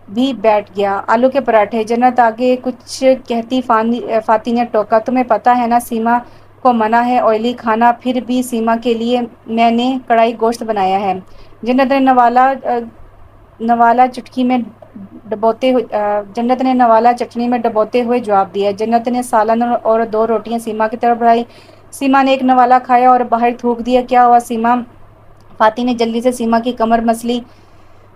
بھی بیٹھ گیا۔ آلو کے پراٹھے۔ جنت آگے کچھ کہتی فاتح نے ٹوکا۔ تمہیں پتا ہے نا سیما کو منع ہے آئلی کھانا، پھر بھی سیما کے لیے میں نے کڑھائی گوشت بنایا ہے۔ جنت نے نوالا چٹنی میں ڈبوتے ہوئے جواب دیا۔ جنت نے سالن اور 2 روٹیاں سیما کی طرف بڑھائی۔ سیما نے ایک نوالا کھایا اور باہر تھوک دیا۔ کیا ہوا سیما؟ فاتح نے جلدی سے سیما کی کمر مسلی۔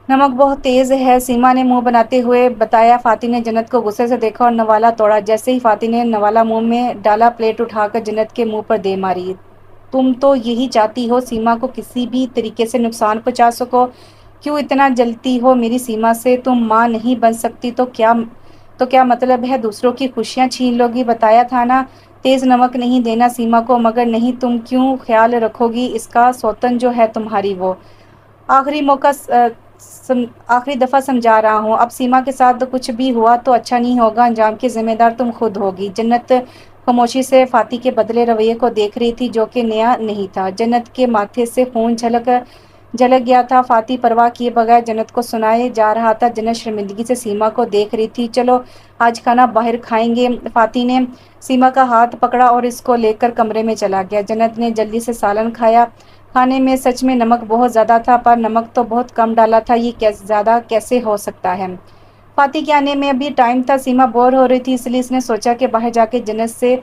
نمک بہت تیز ہے، سیما نے منہ بناتے ہوئے بتایا۔ فاتح نے جنت کو غصے سے دیکھا اور نوالا توڑا۔ جیسے ہی فاتح نے نوالا منہ میں ڈالا، پلیٹ اٹھا کر جنت کے منہ پر دے ماری۔ تم تو یہی چاہتی ہو سیما کو کسی بھی طریقے سے نقصان پہنچا سکو، کیوں اتنا جلتی ہو میری سیما سے؟ تم ماں نہیں بن سکتی تو کیا مطلب ہے دوسروں کی خوشیاں چھین لو گی؟ بتایا تھا نا تیز نمک نہیں دینا سیما کو، مگر نہیں تم کیوں خیال رکھو گی اس کا؟ سوتن جو ہے تمہاری وہ آخری موقع آخری دفعہ سمجھا رہا ہوں، اب سیما کے ساتھ کچھ بھی ہوا تو اچھا نہیں ہوگا، انجام کی ذمہ دار تم خود ہوگی۔ جنت خاموشی سے فاتح کے بدلے رویے کو دیکھ رہی تھی جو کہ نیا نہیں تھا۔ جنت کے ماتھے سے خون جھلک گیا تھا۔ فاتح پرواہ کیے بغیر جنت کو سنائے جا رہا تھا۔ جنت شرمندگی سے سیما کو دیکھ رہی تھی۔ چلو آج کھانا باہر کھائیں گے۔ فاتح نے سیما کا ہاتھ پکڑا اور اس کو لے کر کمرے میں چلا گیا۔ جنت نے جلدی سے سالن کھایا۔ کھانے میں سچ میں نمک بہت زیادہ تھا، پر نمک تو بہت کم ڈالا تھا، یہ زیادہ کیسے ہو سکتا ہے؟ فاتح کے آنے میں ابھی ٹائم تھا۔ سیما بور ہو رہی تھی، اس لیے اس نے سوچا کہ باہر جا کے جنت سے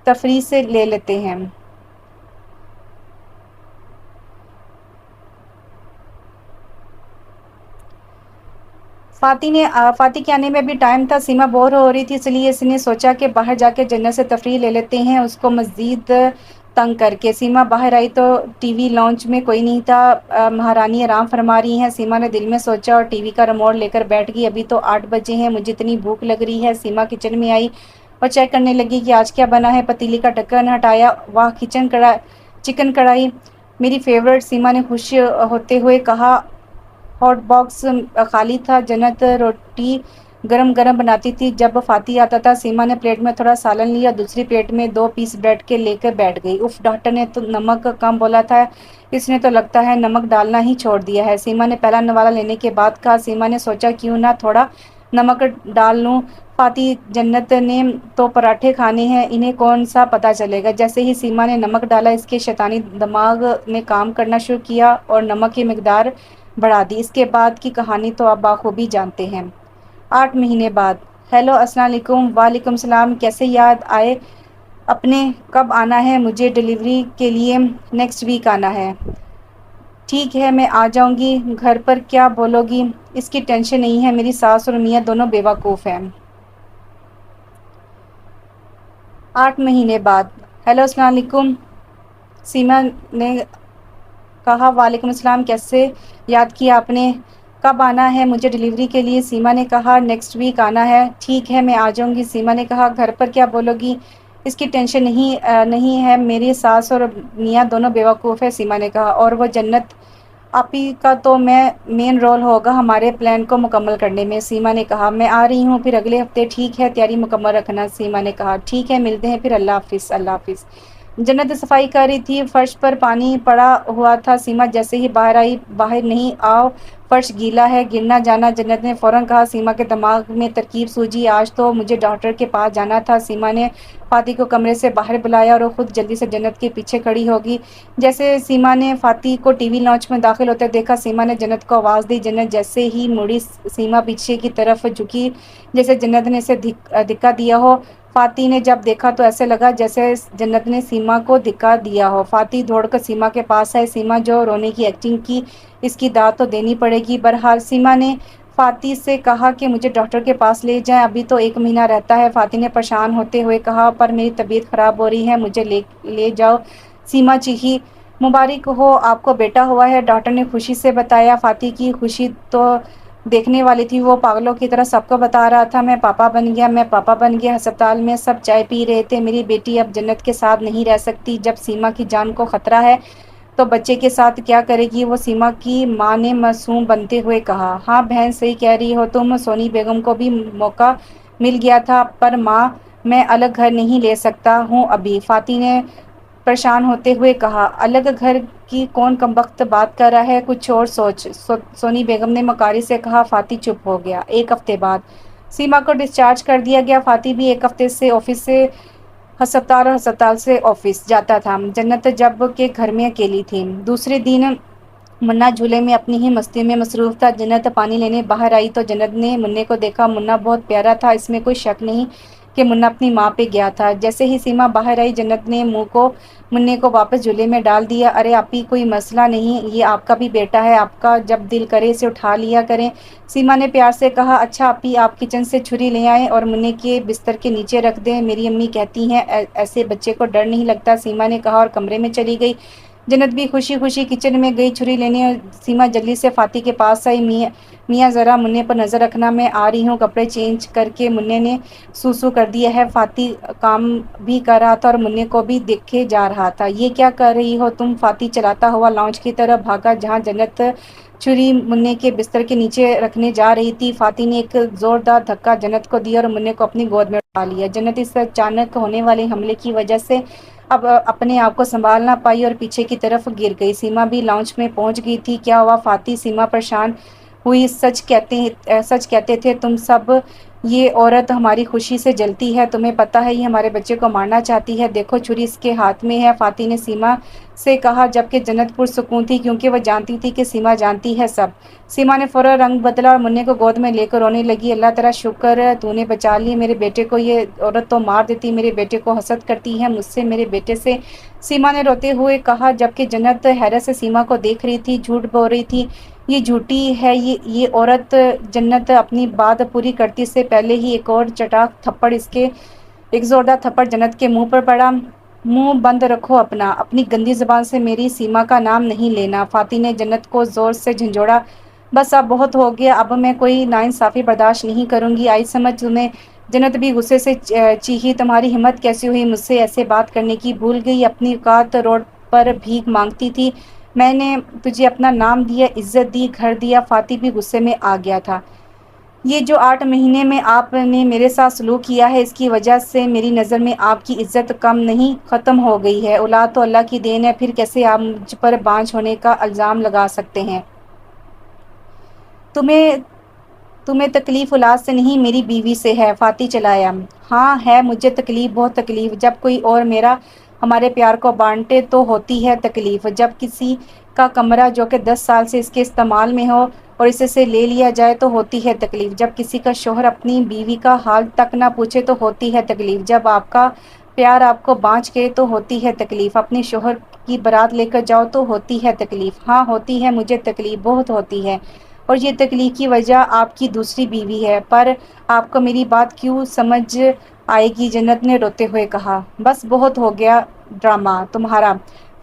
تفریح سے لے لیتے ہیں۔ فاتح کے آنے میں بھی ٹائم تھا۔ سیما بور ہو رہی تھی، اس لیے اس نے سوچا کہ باہر جا کے جنت سے تفریح لے لیتے ہیں، اس کو مزید تنگ کر کے۔ سیما باہر آئی تو ٹی وی لاؤنج میں کوئی نہیں تھا۔ مہارانی آرام فرما رہی ہیں، سیما نے دل میں سوچا، اور ٹی وی کا ریموٹ لے کر بیٹھ گئی۔ ابھی تو 8 بجے ہیں، مجھے اتنی بھوک لگ رہی ہے۔ سیما کچن میں آئی اور چیک کرنے لگی کہ آج کیا بنا ہے۔ پتیلی کا ڈھکن ہٹایا، واہ چکن کڑھائی میری فیورٹ، سیما نے خوش ہوتے ہوئے کہا۔ ہاٹ باکس خالی تھا، جنت روٹی گرم گرم بناتی تھی جب فاتح آتا تھا۔ سیما نے پلیٹ میں تھوڑا سالن لیا، دوسری پلیٹ میں 2 پیس بریڈ کے لے کر بیٹھ گئی۔ اف، ڈاکٹر نے تو نمک کم بولا تھا، اس نے تو لگتا ہے نمک ڈالنا ہی چھوڑ دیا ہے، سیما نے پہلا نوالا لینے کے بعد کہا۔ سیما نے سوچا کیوں نہ تھوڑا نمک ڈال لوں۔ فاتح، جنت نے تو پراٹھے کھانے ہیں، انہیں کون سا پتہ چلے گا؟ جیسے ہی سیما نے نمک ڈالا، اس کے شیطانی دماغ نے کام کرنا شروع کیا اور نمک کی مقدار بڑھا دی۔ اس کے بعد کی کہانی تو آپ بخوبی جانتے ہیں۔ 8 مہینے بعد۔ ہیلو، السلام علیکم۔ وعلیکم السلام، کیسے یاد آئے اپنے؟ کب آنا ہے؟ مجھے ڈیلیوری کے لیے نیکسٹ ویک آنا ہے۔ ٹھیک ہے، میں آ جاؤں گی۔ گھر پر کیا بولو گی؟ اس کی ٹینشن نہیں ہے، میری ساس اور میاں دونوں بیوقوف ہیں۔ 8 مہینے بعد۔ ہیلو، السلام علیکم، سیما نے کہا۔ وعلیکم السلام، کیسے یاد کیا آپ نے؟ کب آنا ہے مجھے ڈیلیوری کے لیے؟ سیما نے کہا نیکسٹ ویک آنا ہے۔ ٹھیک ہے، میں آ جاؤں گی، سیما نے کہا۔ گھر پر کیا بولو گی؟ اس کی ٹینشن نہیں ہے، میری ساس اور میاں دونوں بیوقوف ہیں، سیما نے کہا۔ اور وہ جنت آپی کا تو مین رول ہوگا ہمارے پلان کو مکمل کرنے میں، سیما نے کہا۔ میں آ رہی ہوں پھر اگلے ہفتے، ٹھیک ہے، تیاری مکمل رکھنا، سیما نے کہا۔ ٹھیک ہے، ملتے ہیں پھر، اللہ حافظ۔ اللہ حافظ۔ جنت صفائی کر رہی تھی، فرش پر پانی پڑا ہوا تھا۔ سیما جیسے ہی باہر آئی، باہر نہیں آؤ، فرش گیلا ہے، گر نہ جانا، جنت نے فوراً کہا۔ سیما کے دماغ میں ترکیب سوجی، آج تو مجھے ڈاکٹر کے پاس جانا تھا۔ سیما نے فاتح کو کمرے سے باہر بلایا اور وہ خود جلدی سے جنت کے پیچھے کھڑی ہوگی۔ جیسے سیما نے فاتح کو ٹی وی لاؤنج میں داخل ہوتے دیکھا، سیما نے جنت کو آواز دی۔ جنت جیسے ہی مڑی، سیما پیچھے کی طرف جھکی جیسے جنت نے اسے دھکا دیا ہو۔ فاتح نے جب دیکھا تو ایسے لگا جیسے جنت نے سیما کو دھکا دیا ہو۔ فاتح دوڑ کر سیما کے پاس آئے۔ سیما جو رونے کی ایکٹنگ کی، اس کی داد تو دینی پڑے گی۔ بہرحال سیما نے فاتح سے کہا کہ مجھے ڈاکٹر کے پاس لے جائیں، ابھی تو 1 مہینہ رہتا ہے۔ فاتح نے پریشان ہوتے ہوئے کہا، پر میری طبیعت خراب ہو رہی ہے، مجھے لے جاؤ، سیما چیخی۔ مبارک ہو، آپ کو بیٹا ہوا ہے، ڈاکٹر نے خوشی سے بتایا۔ فاتح کی خوشی تو دیکھنے والی تھی، وہ پاگلوں کی طرح سب کو بتا رہا تھا، میں پاپا بن گیا، میں پاپا بن گیا۔ ہسپتال میں سب چائے پی رہے تھے، میری بیٹی اب جنت کے ساتھ نہیں رہ سکتی، جب سیما کی جان کو خطرہ ہے تو بچے کے ساتھ کیا کرے گی وہ؟ سیما کی ماں نے معصوم بنتے ہوئے کہا۔ ہاں بہن، صحیح کہہ رہی ہو تم، سونی بیگم کو بھی موقع مل گیا تھا، پر ماں میں الگ گھر نہیں لے سکتا ہوں ابھی، فاتح نے پریشان ہوتے ہوئے کہا۔ الگ گھر کی کون کمبخت بات کر رہا ہے، کچھ اور سوچ، سونی بیگم نے مکاری سے کہا۔ فاتح چپ ہو گیا۔ 1 ہفتے بعد۔ سیما کو ڈسچارج کر دیا گیا۔ فاتح بھی 1 ہفتے سے آفس سے ہسپتال اور ہسپتال سے آفس جاتا تھا۔ جنت جب کہ گھر میں اکیلی تھی۔ دوسرے دن منا جھولے میں اپنی ہی مستی میں مصروف تھا۔ جنت پانی لینے باہر آئی تو جنت نے منّے کو دیکھا۔ منا بہت پیارا تھا، اس میں کوئی شک نہیں کہ منا اپنی ماں پہ گیا تھا۔ جیسے ہی سیما باہر آئی، جنت نے منّے کو واپس جھولے میں ڈال دیا۔ ارے آپی، کوئی مسئلہ نہیں، یہ آپ کا بھی بیٹا ہے، آپ کا جب دل کرے اسے اٹھا لیا کریں، سیما نے پیار سے کہا۔ اچھا آپی، آپ کچن سے چھری لے آئیں اور منّے کے بستر کے نیچے رکھ دیں، میری امی کہتی ہیں ایسے بچے کو ڈر نہیں لگتا، سیما نے کہا اور کمرے میں چلی گئی۔ جنت بھی خوشی خوشی کچن میں گئی چھری لینے، اور سیما جلدی سے فاتح کے پاس آئی۔ میاں ذرا منع پر نظر رکھنا، میں آ رہی ہوں۔ کپڑے چینج کر کے منع نے سو کر دیا ہے۔ فاتح کام بھی کر رہا تھا اور منع کو بھی دیکھے جا رہا تھا۔ یہ کیا کر رہی ہو تم؟ فاتح چلاتا ہوا لاؤنج کی طرف بھاگا جہاں جنت چھری منع کے بستر کے نیچے رکھنے جا رہی تھی۔ فاتح نے ایک زوردار دھکا جنت کو دیا اور منع کو اپنی گود میں اٹھا لیا۔ جنت اس اچانک ہونے والے حملے کی وجہ سے اب اپنے آپ کو سنبھال نہ پائی اور پیچھے کی طرف گر گئی۔ سیما بھی لاؤنج میں پہنچ گئی تھی۔ کیا ہوا فاتح؟ سیما پریشان ہوئی۔ سچ کہتے تھے تم سب، یہ عورت ہماری خوشی سے جلتی ہے، تمہیں پتہ ہے یہ ہمارے بچے کو مارنا چاہتی ہے، دیکھو چھری اس کے ہاتھ میں ہے، فاتح نے سیما سے کہا، جبکہ جنت پرسکون تھی کیونکہ وہ جانتی تھی کہ سیما جانتی ہے سب۔ سیما نے فوراً رنگ بدلا اور منع کو گود میں لے کر رونے لگی۔ اللہ تیرا شکر تو نے بچا لی میرے بیٹے کو، یہ عورت تو مار دیتی، میرے بیٹے کو حسد کرتی ہے مجھ سے، میرے بیٹے سے، سیما نے روتے ہوئے کہا، جبکہ جنت حیرت سے سیما کو دیکھ رہی تھی۔ جھوٹ بول رہی تھی یہ، جھوٹی ہے یہ عورت۔ جنت اپنی بات پوری کرتی سے پہلے ہی ایک اور چٹاک تھپڑ ایک زوردار تھپڑ جنت کے منہ پر پڑا۔ منہ بند رکھو اپنا، اپنی گندی زبان سے میری سیما کا نام نہیں لینا، فاتح نے جنت کو زور سے جھنجھوڑا۔ بس اب بہت ہو گیا، اب میں کوئی ناانصافی برداشت نہیں کروں گی، آئی سمجھ تمہیں؟ جنت بھی غصے سے چیخی، تمہاری ہمت کیسی ہوئی مجھ سے ایسے بات کرنے کی؟ بھول گئی اپنی اوقات؟ روڈ پر بھیک مانگتی تھی، میں نے تجھے اپنا نام دیا، عزت دی، گھر دیا۔ فاتح بھی غصے میں آ گیا تھا۔ یہ جو 8 مہینے میں آپ نے میرے ساتھ سلوک کیا ہے، اس کی وجہ سے میری نظر میں آپ کی عزت کم نہیں ختم ہو گئی ہے۔ اولاد تو اللہ کی دین ہے، پھر کیسے آپ مجھ پر بانجھ ہونے کا الزام لگا سکتے ہیں؟ تمہیں تکلیف اولاد سے نہیں میری بیوی سے ہے، فاتح چلایا۔ ہاں ہے مجھے تکلیف، بہت تکلیف، جب کوئی اور ہمارے پیار کو بانٹے تو ہوتی ہے تکلیف، جب کسی کا کمرہ جو کہ 10 سال سے اس کے استعمال میں ہو اور اسے سے لے لیا جائے تو ہوتی ہے تکلیف، جب کسی کا شوہر اپنی بیوی کا حال تک نہ پوچھے تو ہوتی ہے تکلیف، جب آپ کا پیار آپ کو بانچ گئے تو ہوتی ہے تکلیف، اپنے شوہر کی بارات لے کر جاؤ تو ہوتی ہے تکلیف۔ ہاں ہوتی ہے مجھے تکلیف، بہت ہوتی ہے، اور یہ تکلیف کی وجہ آپ کی دوسری بیوی ہے، پر آپ کو میری بات کیوں سمجھ آئے گی؟ جنت نے روتے ہوئے کہا۔ بس بہت ہو گیا ڈرامہ تمہارا،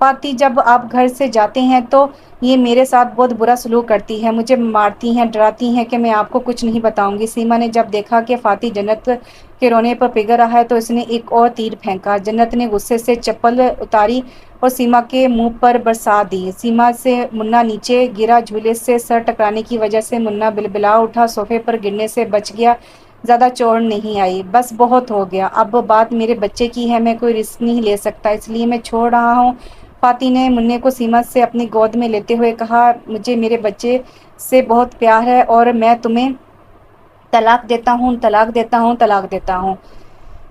فاتح جب آپ گھر سے جاتے ہیں تو یہ میرے ساتھ بہت برا سلوک کرتی ہے، مجھے مارتی ہیں، ڈراتی ہیں کہ میں آپ کو کچھ نہیں بتاؤں گی۔ سیما نے جب دیکھا کہ فاتح جنت کے رونے پر پگھل رہا ہے تو اس نے ایک اور تیر پھینکا۔ جنت نے غصے سے چپل اتاری اور سیما کے منہ پر برسا دی۔ سیما سے منا نیچے گرا، جھولے سے سر ٹکرانے کی وجہ سے منا بلبلا اٹھا، صوفے پر گرنے سے بچ گیا، زیادہ چوٹ نہیں آئی۔ بس بہت ہو گیا، اب بات میرے بچے کی ہے، میں کوئی رسک نہیں لے سکتا، اس لیے میں چھوڑ رہا ہوں۔ فاتح نے منع کو سیما سے اپنی گود میں لیتے ہوئے کہا، مجھے میرے بچے سے بہت پیار ہے اور میں تمہیں طلاق دیتا ہوں، طلاق دیتا ہوں، طلاق دیتا ہوں۔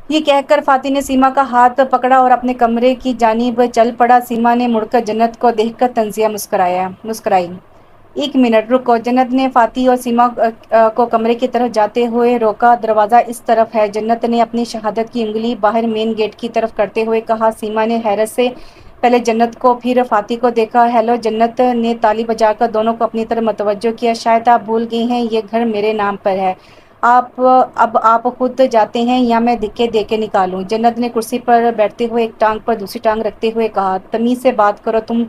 یہ کہہ کر فاتح نے سیما کا ہاتھ پکڑا اور اپنے کمرے کی جانب چل پڑا۔ سیما نے مڑ کر جنت کو دیکھ کر طنزیہ مسکرائی۔ 1 منٹ رکو، جنت نے فاتح اور سیما کو کمرے کی طرف جاتے ہوئے روکا، دروازہ اس طرف ہے، جنت نے اپنی شہادت کی انگلی باہر مین گیٹ کی طرف کرتے ہوئے کہا۔ سیما نے حیرت سے پہلے جنت کو پھر فاتح کو دیکھا۔ ہیلو، جنت نے تالی بجا کر دونوں کو اپنی طرف متوجہ کیا۔ شاید آپ بھول گئی ہیں یہ گھر میرے نام پر ہے، اب آپ خود جاتے ہیں یا میں دھکے دے کے نکالوں؟ جنت نے کرسی پر بیٹھتے ہوئے ایک ٹانگ پر دوسری ٹانگ رکھتے ہوئے کہا۔ تمیز سے بات کرو تم،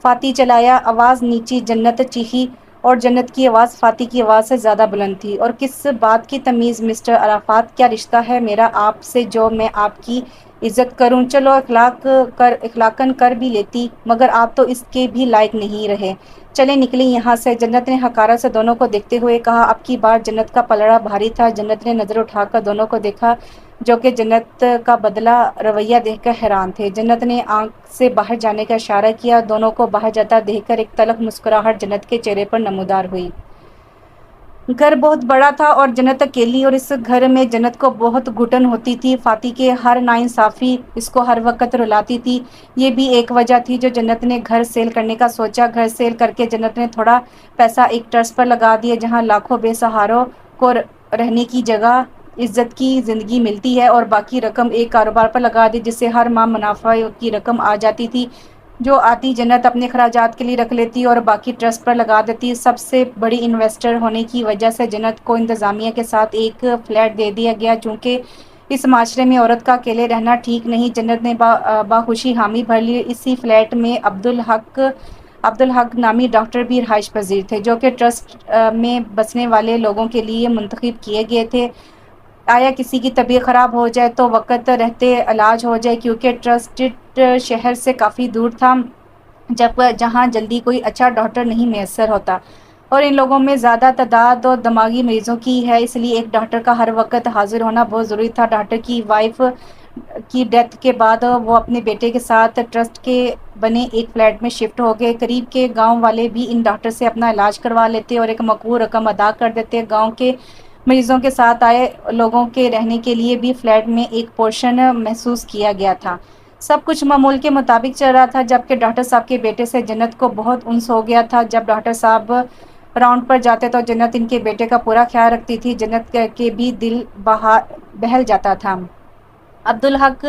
فاتح چلایا۔ آواز نیچی، جنت چیخی، اور جنت کی آواز فاتح کی آواز سے زیادہ بلند تھی۔ اور کس بات کی تمیز مسٹر عرفات؟ کیا رشتہ ہے میرا آپ سے جو میں آپ کی عزت کروں؟ چلو اخلاقاً کر بھی لیتی، مگر آپ تو اس کے بھی لائق نہیں رہے، چلیں نکلیں یہاں سے، جنت نے حقارت سے دونوں کو دیکھتے ہوئے کہا۔ اب کی بار جنت کا پلڑا بھاری تھا۔ جنت نے نظر اٹھا کر دونوں کو دیکھا جو کہ جنت کا بدلہ رویہ دیکھ کر حیران تھے۔ جنت نے آنکھ سے باہر جانے کا اشارہ کیا۔ دونوں کو باہر جاتا دیکھ کر ایک تلخ مسکراہٹ جنت کے چہرے پر نمودار ہوئی۔ گھر بہت بڑا تھا اور جنت اکیلی، اور اس گھر میں جنت کو بہت گھٹن ہوتی تھی۔ فاتح کی ہر ناانصافی اس کو ہر وقت رلاتی تھی۔ یہ بھی ایک وجہ تھی جو جنت نے گھر سیل کرنے کا سوچا۔ گھر سیل کر کے جنت نے تھوڑا پیسہ ایک ٹرسٹ پر لگا دیا جہاں لاکھوں بے سہاروں کو رہنے کی جگہ، عزت کی زندگی ملتی ہے، اور باقی رقم ایک کاروبار پر لگا دی جس سے ہر ماہ منافع کی رقم آ جاتی تھی۔ جو آتی جنت اپنے خراجات کے لیے رکھ لیتی اور باقی ٹرسٹ پر لگا دیتی۔ سب سے بڑی انویسٹر ہونے کی وجہ سے جنت کو انتظامیہ کے ساتھ ایک فلیٹ دے دیا گیا، چونکہ اس معاشرے میں عورت کا اکیلے رہنا ٹھیک نہیں۔ جنت نے باخوشی حامی بھر لی۔ اسی فلیٹ میں عبدالحق نامی ڈاکٹر بھی رہائش پذیر تھے، جو کہ ٹرسٹ میں بسنے والے لوگوں کے لیے منتخب کیے گئے تھے۔ آیا کسی کی طبیعت خراب ہو جائے تو وقت رہتے علاج ہو جائے، کیونکہ ٹرسٹ شہر سے کافی دور تھا، جہاں جلدی کوئی اچھا ڈاکٹر نہیں میسر ہوتا، اور ان لوگوں میں زیادہ تعداد اور دماغی مریضوں کی ہے، اس لیے ایک ڈاکٹر کا ہر وقت حاضر ہونا بہت ضروری تھا۔ ڈاکٹر کی وائف کی ڈیتھ کے بعد وہ اپنے بیٹے کے ساتھ ٹرسٹ کے بنے ایک فلیٹ میں شفٹ ہو گئے۔ قریب کے گاؤں والے بھی ان ڈاکٹر سے اپنا علاج کروا لیتے اور ایک مقبول رقم ادا کر دیتے۔ گاؤں کے مریضوں کے ساتھ آئے لوگوں کے رہنے کے لیے بھی فلیٹ میں ایک پورشن محسوس کیا گیا تھا۔ سب کچھ معمول کے مطابق چل رہا تھا، جبکہ ڈاکٹر صاحب کے بیٹے سے جنت کو بہت انس ہو گیا تھا۔ جب ڈاکٹر صاحب راؤنڈ پر جاتے تو جنت ان کے بیٹے کا پورا خیال رکھتی تھی۔ جنت کے بھی دل بہل جاتا تھا۔ عبدالحق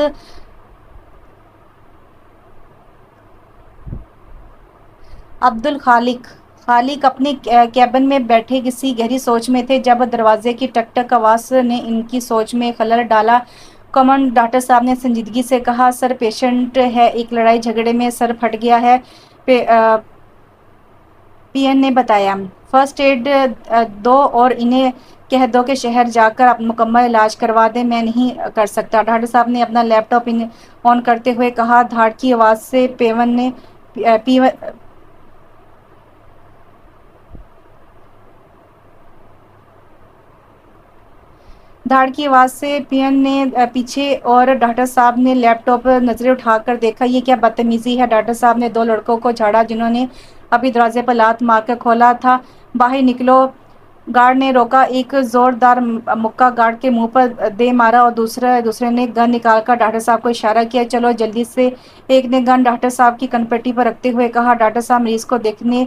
خالق اپنے کیبن میں بیٹھے کسی گہری سوچ میں تھے، جب دروازے کی ٹک ٹک آواز نے ان کی سوچ میں خلل ڈالا۔ کمن ڈاکٹر صاحب نے سنجیدگی سے کہا، سر پیشنٹ ہے، ایک لڑائی جھگڑے میں سر پھٹ گیا ہے، پی این نے بتایا۔ فرسٹ ایڈ دو اور انہیں کہہ دو کہ شہر جا کر مکمل علاج کروا دیں۔ میں نہیں کر سکتا، ڈاکٹر صاحب نے اپنا لیپ ٹاپ آن کرتے ہوئے کہا۔ دھاڑ کی آواز سے پی این نے پیچھے اور ڈاکٹر صاحب نے لیپ ٹاپ نظریں اٹھا کر دیکھا۔ یہ کیا بدتمیزی ہے؟ ڈاکٹر صاحب نے دو لڑکوں کو جھاڑا جنہوں نے ابھی دروازے پر لات مار کر کھولا تھا۔ باہر نکلو، گارڈ نے روکا۔ ایک زوردار مکہ گارڈ کے منہ پر دے مارا اور دوسرے نے گن نکال کر ڈاکٹر صاحب کو اشارہ کیا، چلو جلدی سے۔ ایک نے گن ڈاکٹر صاحب کی کنپٹی پر رکھتے ہوئے کہا۔ ڈاکٹر صاحب مریض کو دیکھنے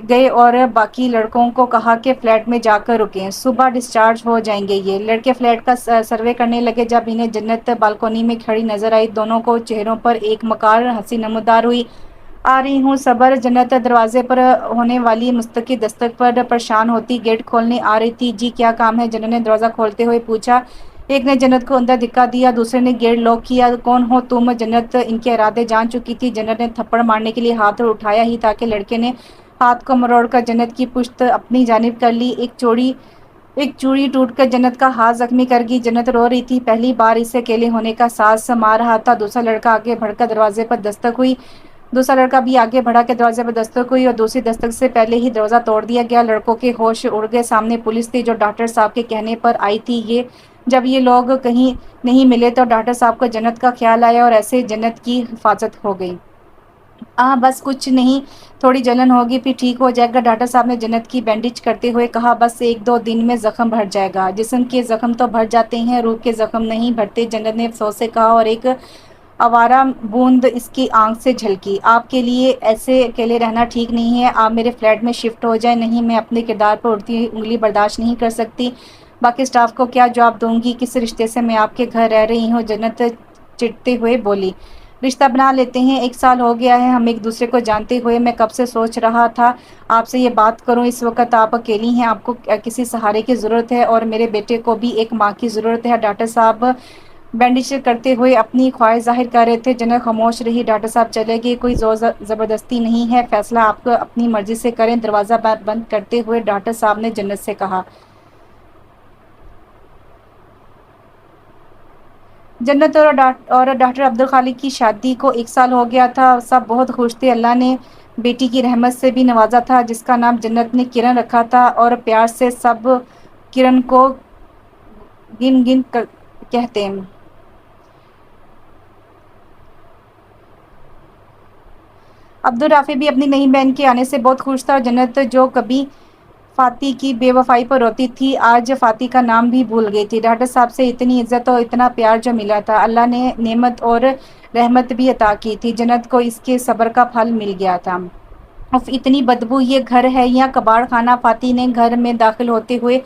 گئے اور باقی لڑکوں کو کہا کہ فلیٹ میں جا کر رکیں، صبح ڈسچارج ہو جائیں گے۔ یہ لڑکے فلیٹ کا سروے کرنے لگے۔ جب انہیں جنت بالکونی میں کھڑی نظر آئی، دونوں کو چہروں پر ایک مکار ہنسی نمودار ہوئی۔ آ رہی ہوں صبر۔ جنت دروازے پر ہونے والی مستقل دستک پر پریشان ہوتی گیٹ کھولنے آ رہی تھی۔ جی کیا کام ہے؟ جنت نے دروازہ کھولتے ہوئے پوچھا۔ ایک نے جنت کو اندر دھکا دیا، دوسرے نے گیٹ لاک کیا۔ کون ہو تم؟ جنت ان کے ارادے جان چکی تھی۔ جنت نے تھپڑ مارنے کے لیے ہاتھ اٹھایا ہی تھا کہ لڑکے نے ہاتھ کو مروڑ کر جنت کی پشت اپنی جانب کر لی۔ ایک چوڑی ٹوٹ کر جنت کا ہاتھ زخمی کر گئی۔ جنت رو رہی تھی، پہلی بار اسے اکیلے ہونے کا احساس مار رہا تھا۔ دوسرا لڑکا آگے بڑھ کر دروازے پر دستک ہوئی۔ دوسرا لڑکا بھی آگے بڑھا کے دروازے پر دستک ہوئی اور دوسری دستک سے پہلے ہی دروازہ توڑ دیا گیا۔ لڑکوں کے ہوش اڑ گئے۔ سامنے پولیس تھی جو ڈاکٹر صاحب کے کہنے پر آئی تھی۔ جب یہ لوگ کہیں نہیں ملے تو ڈاکٹر صاحب کو جنت کا خیال آیا اور ایسے جنت کی حفاظت ہو گئی۔ بس کچھ نہیں، تھوڑی جلن ہوگی پھر ٹھیک ہو جائے گا، ڈاکٹر صاحب نے جنت کی بینڈیج کرتے ہوئے کہا۔ بس ایک دو دن میں زخم بھر جائے گا۔ جسم کے زخم تو بھر جاتے ہیں، روح کے زخم نہیں بھرتے، جنت نے افسوس سے کہا اور ایک آوارہ بوند اس کی آنکھ سے جھلکی۔ آپ کے لیے ایسے اکیلے رہنا ٹھیک نہیں ہے، آپ میرے فلیٹ میں شفٹ ہو جائیں۔ نہیں، میں اپنے کردار پر اڑتی ہوئی انگلی برداشت نہیں کر سکتی۔ باقی اسٹاف کو کیا جواب دوں گی؟ کس رشتے سے میں آپ کے گھر رہ رہی ہوں؟ جنت چڑھتے ہوئے بولی۔ رشتہ بنا لیتے ہیں، 1 سال ہو گیا ہے ہم ایک دوسرے کو جانتے ہوئے، میں کب سے سوچ رہا تھا آپ سے یہ بات کروں۔ اس وقت آپ اکیلی ہیں، آپ کو کسی سہارے کی ضرورت ہے اور میرے بیٹے کو بھی ایک ماں کی ضرورت ہے۔ ڈاکٹر صاحب بینڈیج کرتے ہوئے اپنی خواہش ظاہر کر رہے تھے۔ جنت خاموش رہی۔ ڈاکٹر صاحب چلے گئے۔ کوئی زور زبردستی نہیں ہے، فیصلہ آپ اپنی مرضی سے کریں۔ دروازہ بند کرتے ہوئے ڈاکٹر صاحب نے جنت سے کہا۔ جنت اور ڈاکٹر عبدالخالق کی شادی کو 1 سال ہو گیا تھا۔ سب بہت خوش تھے۔ اللہ نے بیٹی کی رحمت سے بھی نوازا تھا، جس کا نام جنت نے کرن رکھا تھا، اور پیار سے سب کرن کو گن کہتے ہیں۔ عبدالرافع بھی اپنی نئی بہن کے آنے سے بہت خوش تھا۔ جنت جو کبھی فاطی کی بے وفائی پر روتی تھی، آج فاطی کا نام بھی بھول گئی تھی۔ ڈاکٹر صاحب سے اتنی عزت اور اتنا پیار جو ملا تھا، اللہ نے نعمت اور رحمت بھی عطا کی تھی۔ جنت کو اس کے صبر کا پھل مل گیا تھا۔ اف، اتنی بدبو، یہ گھر ہے یا کباڑ خانہ؟ فاطی نے گھر میں داخل ہوتے ہوئے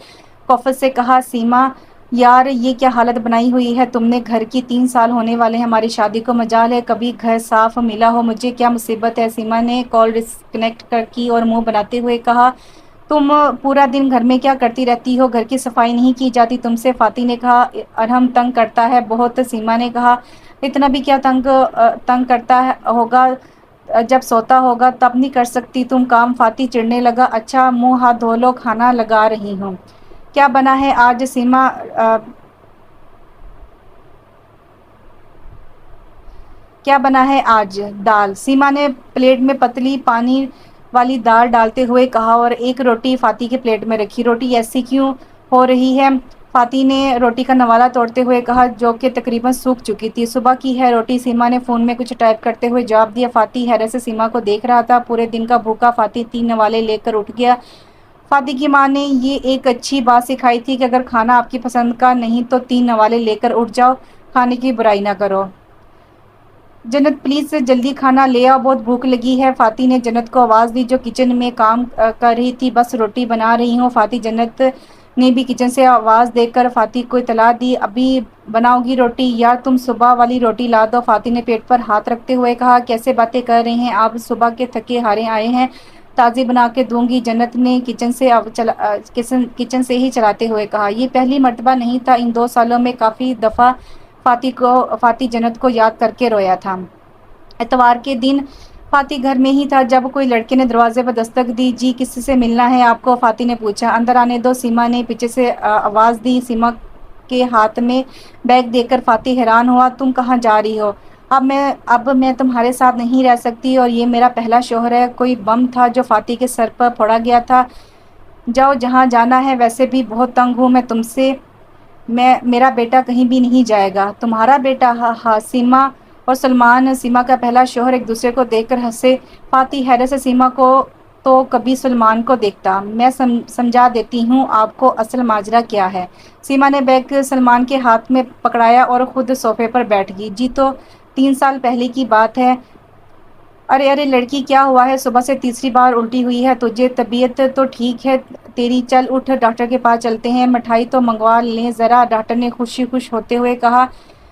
خفت سے کہا۔ سیما یار، یہ کیا حالت بنائی ہوئی ہے تم نے گھر کی؟ 3 سال ہونے والے ہیں ہماری شادی کو، مجال ہے کبھی گھر صاف ملا ہو۔ مجھے کیا مصیبت ہے؟ سیما نے کال ڈسکنیکٹ کی اور منہ بناتے ہوئے کہا۔ تم پورا دن گھر میں کیا کرتی رہتی ہو؟ گھر کی صفائی نہیں کی جاتی تم سے؟ فاطی نے کہا۔ ارحم تنگ کرتا ہے بہت، سیما نے کہا۔ اتنا بھی کیا تنگ کرتا ہوگا؟ جب سوتا ہوگا تب نہیں کر سکتی تم کام؟ فاتح چڑھنے لگا۔ اچھا منہ ہاتھ دھو لو، کھانا لگا رہی ہوں۔ کیا بنا ہے آج سیما؟ کیا بنا ہے آج؟ دال۔ سیما نے پلیٹ میں پتلی پانی والی دال ڈالتے ہوئے کہا اور ایک روٹی فاتح کے پلیٹ میں رکھی۔ روٹی ایسی کیوں ہو رہی ہے؟ فاتح نے روٹی کا نوالا توڑتے ہوئے کہا جو کہ تقریباً سوکھ چکی تھی۔ صبح کی ہے روٹی، سیما نے فون میں کچھ ٹائپ کرتے ہوئے جواب دیا۔ فاتح حیرت سے سیما کو دیکھ رہا تھا۔ پورے دن کا بھوکا فاتح 3 نوالے لے کر اٹھ گیا۔ فاتح کی ماں نے یہ ایک اچھی بات سکھائی تھی کہ اگر کھانا آپ کی پسند کا نہیں تو 3 نوالے لے کر اٹھ جاؤ، کھانے کی برائی نہ کرو۔ جنت پلیز جلدی کھانا لے آؤ، بہت بھوک لگی ہے۔ فاتح نے جنت کو آواز دی جو کچن میں کام کر رہی تھی۔ بس روٹی بنا رہی ہوں فاتح۔ جنت نے بھی کچن سے آواز دے کر فاتح کو اطلاع دی۔ ابھی بناؤ گی روٹی؟ یار تم صبح والی روٹی لا دو، فاتح نے پیٹ پر ہاتھ رکھتے ہوئے کہا۔ کیسے باتیں کر رہے ہیں آپ؟ صبح کے تھکے ہارے آئے ہیں، تازی بنا کے دوں گی، جنت نے کچن سے ہی چلاتے ہوئے کہا۔ یہ پہلی مرتبہ نہیں تھا، ان 2 سالوں میں کافی دفعہ فاتح جنت کو یاد کر کے رویا تھا۔ اتوار کے دن فاتح گھر میں ہی تھا جب کوئی لڑکے نے دروازے پر دستک دی۔ جی کس سے ملنا ہے آپ کو؟ فاتح نے پوچھا۔ اندر آنے دو، سیما نے پیچھے سے آواز دی۔ سیما کے ہاتھ میں بیگ دیکھ کر فاتح حیران ہوا۔ تم کہاں جا رہی ہو؟ اب میں تمہارے ساتھ نہیں رہ سکتی اور یہ میرا پہلا شوہر ہے۔ کوئی بم تھا جو فاتح کے سر پر پھوڑا گیا تھا۔ جاؤ جہاں جانا ہے، ویسے بھی بہت تنگ ہوں میں تم سے۔ میرا بیٹا کہیں بھی نہیں جائے گا۔ تمہارا بیٹا؟ ہاں سیما اور سلمان، سیما کا پہلا شوہر، ایک دوسرے کو دیکھ کر ہنسے۔ فاتح حیرت سے سیما کو تو کبھی سلمان کو دیکھتا۔ میں سمجھا دیتی ہوں آپ کو اصل ماجرا کیا ہے۔ سیما نے بیگ سلمان کے ہاتھ میں پکڑایا اور خود صوفے پر بیٹھ گئی۔ جی تو 3 سال پہلے کی بات ہے۔ ارے لڑکی کیا ہوا ہے؟ صبح سے تیسری بار الٹی ہوئی ہے تجھے؟ طبیعت تو ٹھیک ہے تیری؟ چل اٹھ، ڈاکٹر کے پاس چلتے ہیں۔ مٹھائی تو منگوا لیں ذرا، ڈاکٹر نے خوش ہوتے ہوئے کہا۔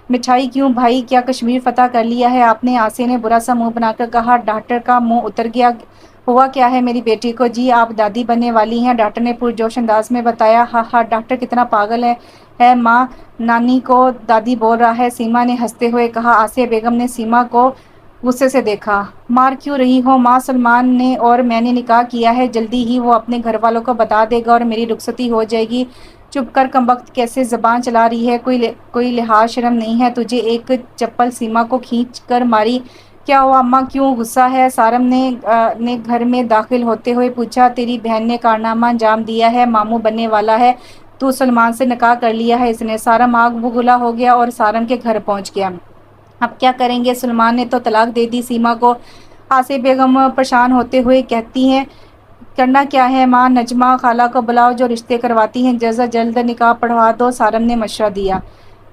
مٹھائی کیوں بھائی؟ کیا کشمیر فتح کر لیا ہے آپ نے؟ آسیہ نے برا سا منہ بنا کر کہا۔ ڈاکٹر کا منہ اتر گیا۔ ہوا کیا ہے میری بیٹی کو؟ جی آپ دادی بننے والی ہیں، ڈاکٹر نے پرجوش انداز میں بتایا۔ ہاں ڈاکٹر کتنا پاگل ہے ماں، نانی کو دادی بول رہا ہے، سیما نے ہنستے ہوئے کہا۔ آسیہ بیگم نے سیما کو غصے سے دیکھا۔ مار کیوں رہی ہو ماں؟ سلمان نے اور میں نے نکاح کیا ہے، جلدی ہی وہ اپنے گھر والوں کو بتا دے گا اور میری رخصتی ہو جائے گی۔ چپ کر کمبخت، کیسے زبان چلا رہی ہے؟ کوئی لحاظ شرم نہیں ہے تجھے؟ ایک چپل سیما کو کھینچ کر ماری۔ کیا ہوا اماں، کیوں غصہ ہے؟ سارم نے گھر میں داخل ہوتے ہوئے پوچھا۔ تیری بہن نے کارنامہ انجام دیا ہے، ماموں بننے والا ہے تو سلمان سے نکاح کر لیا ہے اس نے۔ سارم آگ بگولا ہو گیا اور سارم کے گھر پہنچ گیا۔ اب کیا کریں گے؟ سلمان نے تو طلاق دے دی سیما کو۔ آسیہ بیگم پریشان ہوتے ہوئے کہتی ہیں۔ کرنا کیا ہے ماں؟ نجمہ خالہ کو بلاؤ جو رشتے کرواتی ہیں، جلد نکاح پڑھوا دو، سارم نے مشورہ دیا۔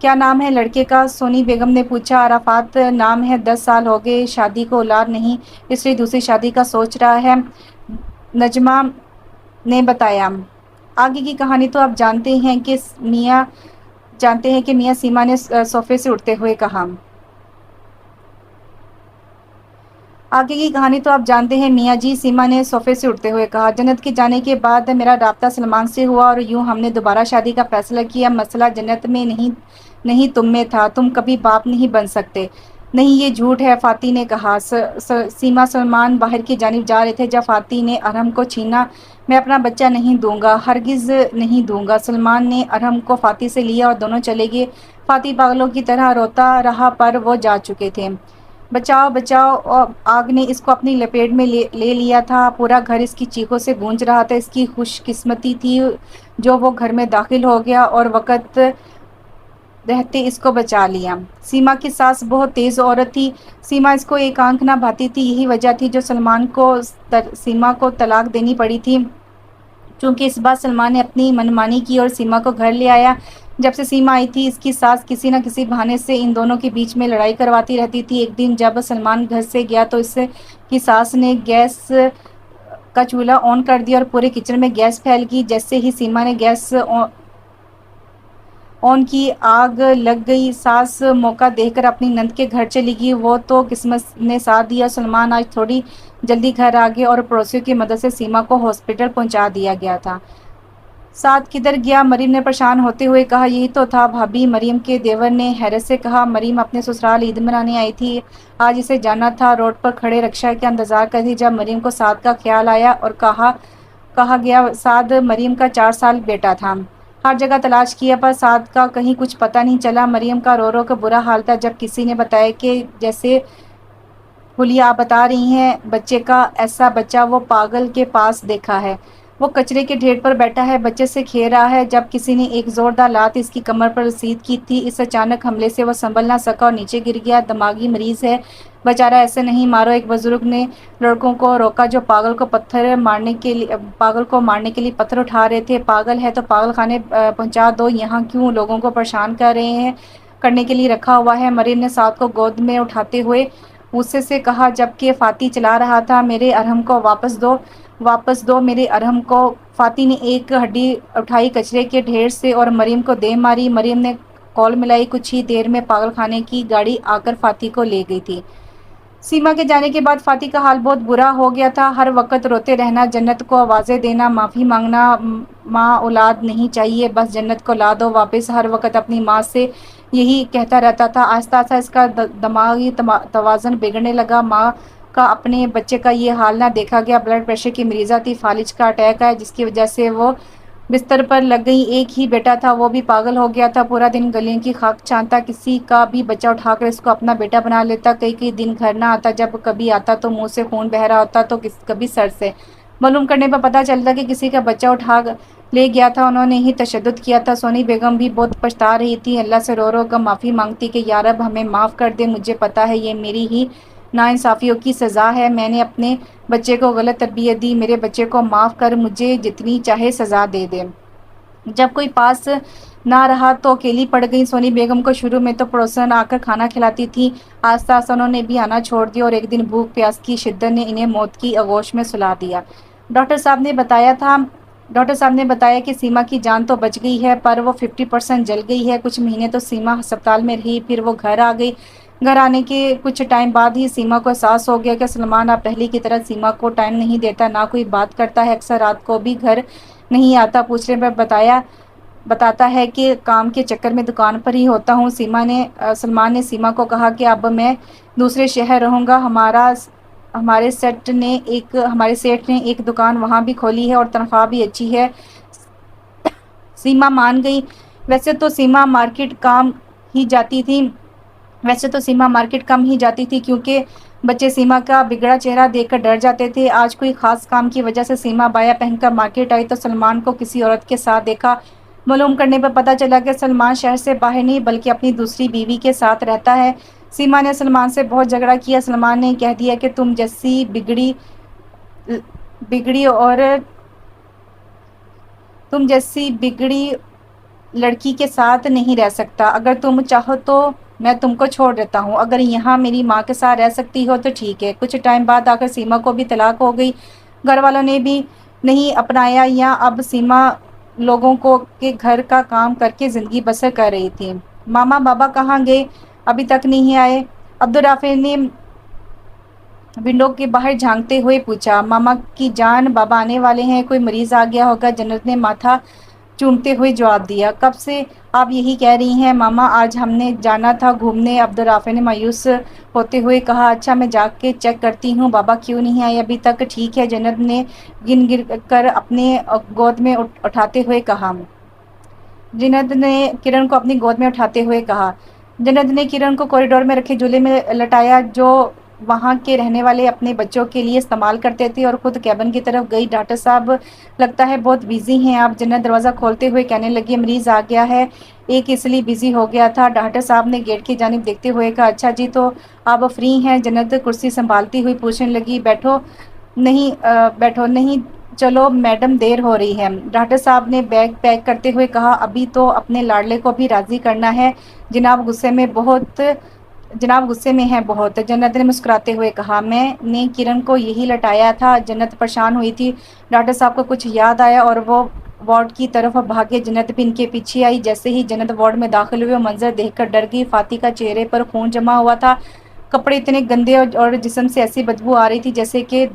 کیا نام ہے لڑکے کا؟ سونی بیگم نے پوچھا۔ عرفات نام ہے، 10 سال ہو گئے شادی کو، اولاد نہیں، اس لیے دوسری شادی کا سوچ رہا ہے، نجمہ نے بتایا۔ آگے کی کہانی تو آپ جانتے ہیں کہ میاں، سیما نے صوفے سے اٹھتے ہوئے کہا۔ آگے کی کہانی تو آپ جانتے ہیں میاں جی، سیما نے صوفے سے اٹھتے ہوئے کہا۔ جنت کے جانے کے بعد میرا رابطہ سلمان سے ہوا اور یوں ہم نے دوبارہ شادی کا فیصلہ کیا۔ مسئلہ جنت میں نہیں تم میں تھا، تم کبھی باپ نہیں بن سکتے۔ نہیں یہ جھوٹ ہے، فاتح نے کہا۔ سیما سلمان باہر کی جانب جا رہے تھے جب فاتح نے ارحم کو چھینا۔ میں اپنا بچہ نہیں دوں گا، ہرگز نہیں دوں گا۔ سلمان نے ارحم کو فاتح سے لیا اور دونوں چلے گئے۔ فاتح پاگلوں کی طرح روتا رہا پر وہ جا چکے تھے۔ بچاؤ بچاؤ، آگ نے اس کو اپنی لپیٹ میں لے لیا تھا، پورا گھر اس کی چیخوں سے گونج رہا تھا۔ اس کی خوش قسمتی تھی جو وہ گھر میں داخل ہو گیا اور وقت رہتے اس کو بچا لیا۔ سیما کی ساس بہت تیز عورت تھی، سیما اس کو ایک آنکھ نہ بھاتی تھی، یہی وجہ تھی جو سیما کو طلاق دینی پڑی تھی۔ چونکہ اس بار سلمان نے اپنی منمانی کی اور سیما کو گھر لے آیا۔ جب سے سیما آئی تھی اس کی ساس کسی نہ کسی بہانے سے ان دونوں کے بیچ میں لڑائی کرواتی رہتی تھی۔ ایک دن جب سلمان گھر سے گیا تو اس کی ساس نے گیس کا چولہا آن کر دیا اور پورے کچن میں گیس پھیل گئی۔ جیسے ہی سیما نے گیس آن کی آگ لگ گئی۔ ساس موقع دیکھ کر اپنی نند کے گھر چلی گئی۔ وہ تو قسمت نے ساتھ دیا، سلمان آج تھوڑی جلدی گھر آ گیا اور پڑوسیوں کی مدد سے سیما کو ہاسپٹل پہنچا دیا گیا تھا۔ سعد کدھر گیا؟ مریم نے پریشان ہوتے ہوئے کہا۔ یہی تو تھا بھابھی، مریم کے دیور نے حیرت سے کہا۔ مریم اپنے سسرال عید منانے آئی تھی، آج اسے جانا تھا۔ روڈ پر کھڑے رکشا کا انتظار کر رہی جب مریم کو سعد کا خیال آیا اور کہا گیا سعد مریم کا 4 سال بیٹا تھا۔ ہر جگہ تلاش کیا پر سعد کا کہیں کچھ پتہ نہیں چلا۔ مریم کا رو رو کر برا حال تھا جب کسی نے بتایا کہ جیسے حلیہ آپ بتا رہی ہیں بچے کا ایسا بچہ وہ پاگل کے پاس دیکھا ہے، وہ کچرے کے ڈھیر پر بیٹھا ہے، بچے سے کھیل رہا ہے جب کسی نے ایک زوردار لات اس کی کمر پر رسید کی تھی۔ اس اچانک حملے سے وہ سنبھل نہ سکا اور نیچے گر گیا۔ دماغی مریض ہے بیچارہ، ایسے نہیں مارو۔ ایک بزرگ نے لڑکوں کو روکا جو پاگل کو مارنے کے لیے پتھر اٹھا رہے تھے۔ پاگل ہے تو پاگل خانے پہنچا دو، یہاں کیوں لوگوں کو پریشان کرنے کے لیے رکھا ہوا ہے؟ مریم نے سعد کو گود میں اٹھاتے ہوئے غصے سے کہا جبکہ فاطی چلا رہا تھا۔ میرے ارحم کو واپس دو میرے ارحم کو۔ فاطی نے ایک ہڈی اٹھائی کچرے کے ڈھیر سے اور مریم کو دے ماری۔ مریم نے کول ملائی۔ کچھ ہی دیر میں پاگل خانے کی گاڑی آ کر فاطی کو لے گئی تھی۔ سیما کے جانے کے بعد فاطی کا حال بہت برا ہو گیا تھا۔ ہر وقت روتے رہنا، جنت کو آوازیں دینا، معافی مانگنا، ماں اولاد نہیں چاہیے، بس جنت کو لا دو واپس، ہر وقت اپنی ماں سے یہی کہتا رہتا تھا۔ آہستہ آہستہ اس کا دماغی توازن بگڑنے لگا۔ ماں کا اپنے بچے کا یہ حال نہ دیکھا گیا۔ بلڈ پریشر کی مریضہ تھی، فالج کا اٹیک آیا جس کی وجہ سے وہ بستر پر لگ گئی۔ ایک ہی بیٹا تھا، وہ بھی پاگل ہو گیا تھا، پورا دن گلیوں کی خاک چھانتا، کسی کا بھی بچہ اٹھا کر اس کو اپنا بیٹا بنا لیتا۔ کئی دن گھر نہ آتا، جب کبھی آتا تو منہ سے خون بہہ رہا ہوتا تو کبھی سر سے۔ معلوم کرنے پر پتہ چلتا کہ کسی کا بچہ اٹھا لے گیا تھا، انہوں نے ہی تشدد کیا تھا۔ سونی بیگم بھی بہت پچھتا رہی تھی، اللہ سے رو رو کر معافی مانگتی کہ یا رب ہمیں معاف کر دے، مجھے پتہ ہے یہ میری ہی ناانصافیوں کی سزا ہے، میں نے اپنے بچے کو غلط تربیت دی، میرے بچے کو معاف کر مجھے جتنی چاہے سزا دے دے۔ جب کوئی پاس نہ رہا تو اکیلی پڑ گئی۔ سونی بیگم کو شروع میں تو پڑوسن آ کر کھانا کھلاتی تھی، آہستہ آہستہ انہوں نے بھی آنا چھوڑ دیا اور ایک دن بھوک پیاس کی شدت نے انہیں موت کی آغوش میں سلا دیا۔ ڈاکٹر صاحب نے بتایا کہ سیما کی جان تو بچ گئی ہے پر وہ 50% جل گئی ہے۔ کچھ مہینے تو سیما ہسپتال میں رہی، پھر وہ گھر آ گئی۔ گھر آنے کے کچھ ٹائم بعد ہی سیما کو احساس ہو گیا کہ سلمان اب پہلے کی طرح سیما کو ٹائم نہیں دیتا، نہ کوئی بات کرتا ہے، اکثر رات کو بھی گھر نہیں آتا۔ پوچھنے پر بتاتا ہے کہ کام کے چکر میں دکان پر ہی ہوتا ہوں۔ سلمان نے سیما کو کہا کہ اب میں دوسرے شہر رہوں گا، ہمارے سیٹ نے ایک دکان وہاں بھی کھولی ہے اور تنخواہ بھی اچھی ہے۔ سیما مان گئی۔ ویسے تو سیما مارکیٹ کم ہی جاتی تھی کیونکہ بچے سیما کا بگڑا چہرہ دیکھ کر ڈر جاتے تھے۔ آج کوئی خاص کام کی وجہ سے سیما بایا پہن کر مارکیٹ آئی تو سلمان کو کسی عورت کے ساتھ دیکھا۔ معلوم کرنے پر پتہ چلا کہ سلمان شہر سے باہر نہیں بلکہ اپنی دوسری بیوی کے ساتھ رہتا ہے۔ سیما نے سلمان سے بہت جھگڑا کیا۔ سلمان نے کہہ دیا کہ تم جیسی بگڑی لڑکی کے ساتھ نہیں رہ سکتا، اگر تم چاہو تو میں تم کو چھوڑ دیتا ہوں، اگر یہاں میری ماں کے ساتھ رہ سکتی ہو تو ٹھیک ہے۔ کچھ ٹائم بعد آ کر سیما کو بھی طلاق ہو گئی، گھر والوں نے بھی نہیں اپنایا، یا اب سیما لوگوں کے گھر کا کام کر کے زندگی بسر کر رہی تھی۔ ماما بابا کہاں گئے؟ ابھی تک نہیں آئے؟ عبدالرافع نے ونڈو کے باہر جھانکتے ہوئے پوچھا۔ ماما کی جان، بابا آنے والے ہیں، کوئی مریض آ گیا ہوگا، جنت نے ماتھا چومتے ہوئے جواب دیا۔ کب سے آپ یہی کہہ رہی ہیں ماما، آج ہم نے جانا تھا گھومنے، عبدالرافع نے مایوس ہوتے ہوئے کہا۔ اچھا میں جا کے چیک کرتی ہوں بابا کیوں نہیں آئے ابھی تک۔ ٹھیک ہے، جنت نے گن کر اپنے گود میں اٹھاتے ہوئے کہا۔ جنت نے کرن کو کوریڈور میں رکھے جھولے میں لٹایا جو وہاں کے رہنے والے اپنے بچوں کے لیے استعمال کرتے تھے اور خود کیبن کی طرف گئی۔ ڈاکٹر صاحب لگتا ہے بہت بیزی ہیں آپ، جنت دروازہ کھولتے ہوئے کہنے لگی۔ مریض آ گیا ہے ایک، اس لیے بیزی ہو گیا تھا، ڈاکٹر صاحب نے گیٹ کی جانب دیکھتے ہوئے کہا۔ اچھا جی، تو آپ فری ہیں؟ جنت کرسی سنبھالتی ہوئی پوچھنے لگی۔ بیٹھو نہیں چلو میڈم دیر ہو رہی ہے، ڈاکٹر صاحب نے بیگ پیک کرتے ہوئے کہا۔ ابھی تو اپنے لاڈلے کو بھی راضی کرنا ہے، جناب غصے میں ہیں بہت، جنت نے مسکراتے ہوئے کہا۔ میں نے کرن کو یہی لٹایا تھا، جنت پریشان ہوئی تھی۔ ڈاکٹر صاحب کو کچھ یاد آیا اور وہ وارڈ کی طرف بھاگے، جنت بھی ان کے پیچھے آئی۔ جیسے ہی جنت وارڈ میں داخل ہوئے وہ منظر دیکھ کر ڈر گئی۔ فاطی کا چہرے پر خون جمع ہوا تھا، کپڑے اتنے گندے اور جسم سے ایسی بدبو آ رہی تھی جیسے کہ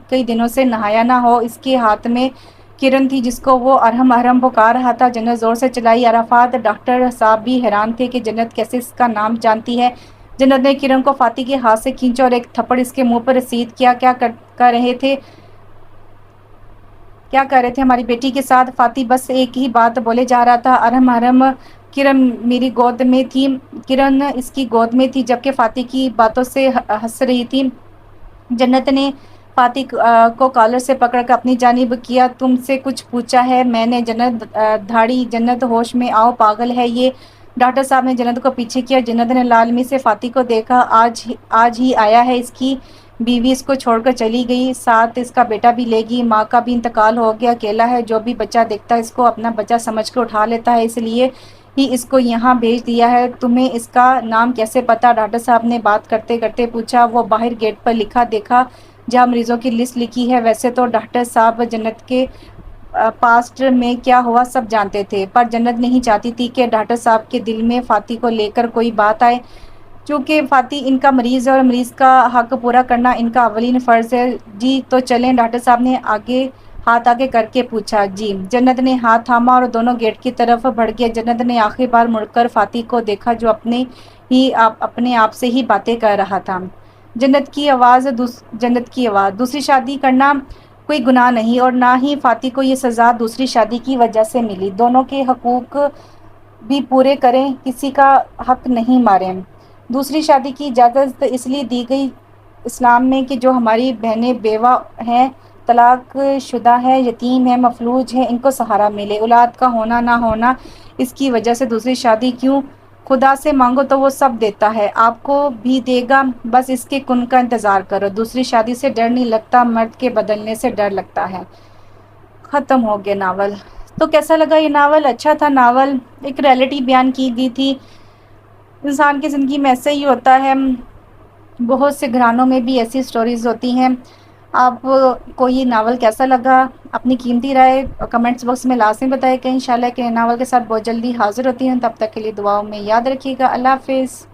کئی دنوں سے نہایا نہ ہو۔ اس کے ہاتھ میں کرن تھی جس کو وہ ارحم ارحم پکار رہا تھا۔ جنت زور سے چلائی۔ عرفات ڈاکٹر صاحب بھی حیران تھے کہ جنت کیسے اس کا نام جانتی ہے۔ جنت نے کرن کو فاتح کے ہاتھ سے کھینچا اور ایک تھپڑ اس کے منہ پر رسید کیا۔ کیا کر رہے تھے ہماری بیٹی کے ساتھ؟ فاتح بس ایک ہی بات بولے جا رہا تھا، ارحم ارحم۔ کرن میری گود میں تھی۔ کرن اس کی گود میں تھی جبکہ فاتح کی باتوں سے ہنس رہی تھی۔ جنت نے فاتح کو کالر سے پکڑ کر اپنی جانب کیا۔ تم سے کچھ پوچھا ہے میں نے؟ جنت دھاڑی۔ جنت ہوش میں آؤ، پاگل ہے یہ؟ ڈاکٹر صاحب نے جنت کو پیچھے کیا۔ جنت نے لالمی سے فاتح کو دیکھا۔ آج ہی آیا ہے، اس کی بیوی اس کو چھوڑ کر چلی گئی، ساتھ اس کا بیٹا بھی لے گئی، ماں کا بھی انتقال ہو گیا، اکیلا ہے، جو بھی بچہ دیکھتا ہے اس کو اپنا بچہ سمجھ کر اٹھا لیتا ہے، اس لیے ہی اس کو یہاں بھیج دیا ہے۔ تمہیں اس کا نام کیسے پتا؟ ڈاکٹر صاحب نے بات کرتے کرتے پوچھا۔ وہ باہر گیٹ پر لکھا دیکھا جہاں مریضوں کی لسٹ لکھی ہے۔ ویسے تو ڈاکٹر صاحب جنت کے پاسٹ میں کیا ہوا سب جانتے تھے، پر جنت نہیں چاہتی تھی کہ ڈاکٹر صاحب کے دل میں فاتح کو لے کر کوئی بات آئے، چونکہ فاتح ان کا مریض ہے اور مریض کا حق پورا کرنا ان کا اولین فرض ہے۔ جی تو چلیں؟ ڈاکٹر صاحب نے ہاتھ آگے کر کے پوچھا۔ جی۔ جنت نے ہاتھ تھاما اور دونوں گیٹ کی طرف بڑھ گئے۔ جنت نے آخری بار مڑ کر فاتح کو دیکھا جو اپنے آپ سے ہی باتیں کر رہا تھا۔ جنت کی آواز۔ دوسری شادی کرنا کوئی گناہ نہیں اور نہ ہی فاتح کو یہ سزا دوسری شادی کی وجہ سے ملی۔ دونوں کے حقوق بھی پورے کریں، کسی کا حق نہیں ماریں۔ دوسری شادی کی اجازت اس لیے دی گئی اسلام میں کہ جو ہماری بہنیں بیوہ ہیں، طلاق شدہ ہیں، یتیم ہیں، مفلوج ہیں، ان کو سہارا ملے۔ اولاد کا ہونا نہ ہونا اس کی وجہ سے دوسری شادی کیوں؟ خدا سے مانگو تو وہ سب دیتا ہے، آپ کو بھی دے گا، بس اس کے کن کا انتظار کرو۔ دوسری شادی سے ڈر نہیں لگتا، مرد کے بدلنے سے ڈر لگتا ہے۔ ختم ہو گیا ناول۔ تو کیسا لگا یہ ناول؟ اچھا تھا ناول، ایک ریئلٹی بیان کی گئی تھی۔ انسان کی زندگی میں ایسا ہی ہوتا ہے، بہت سے گھرانوں میں بھی ایسی سٹوریز ہوتی ہیں۔ آپ کو یہ ناول کیسا لگا؟ اپنی قیمتی رائے کمنٹس باکس میں لازمی بتائیں کہ انشاءاللہ کہ ناول کے ساتھ بہت جلدی حاضر ہوتی ہیں۔ تب تک کے لیے دعاؤں میں یاد رکھیے گا۔ اللہ حافظ۔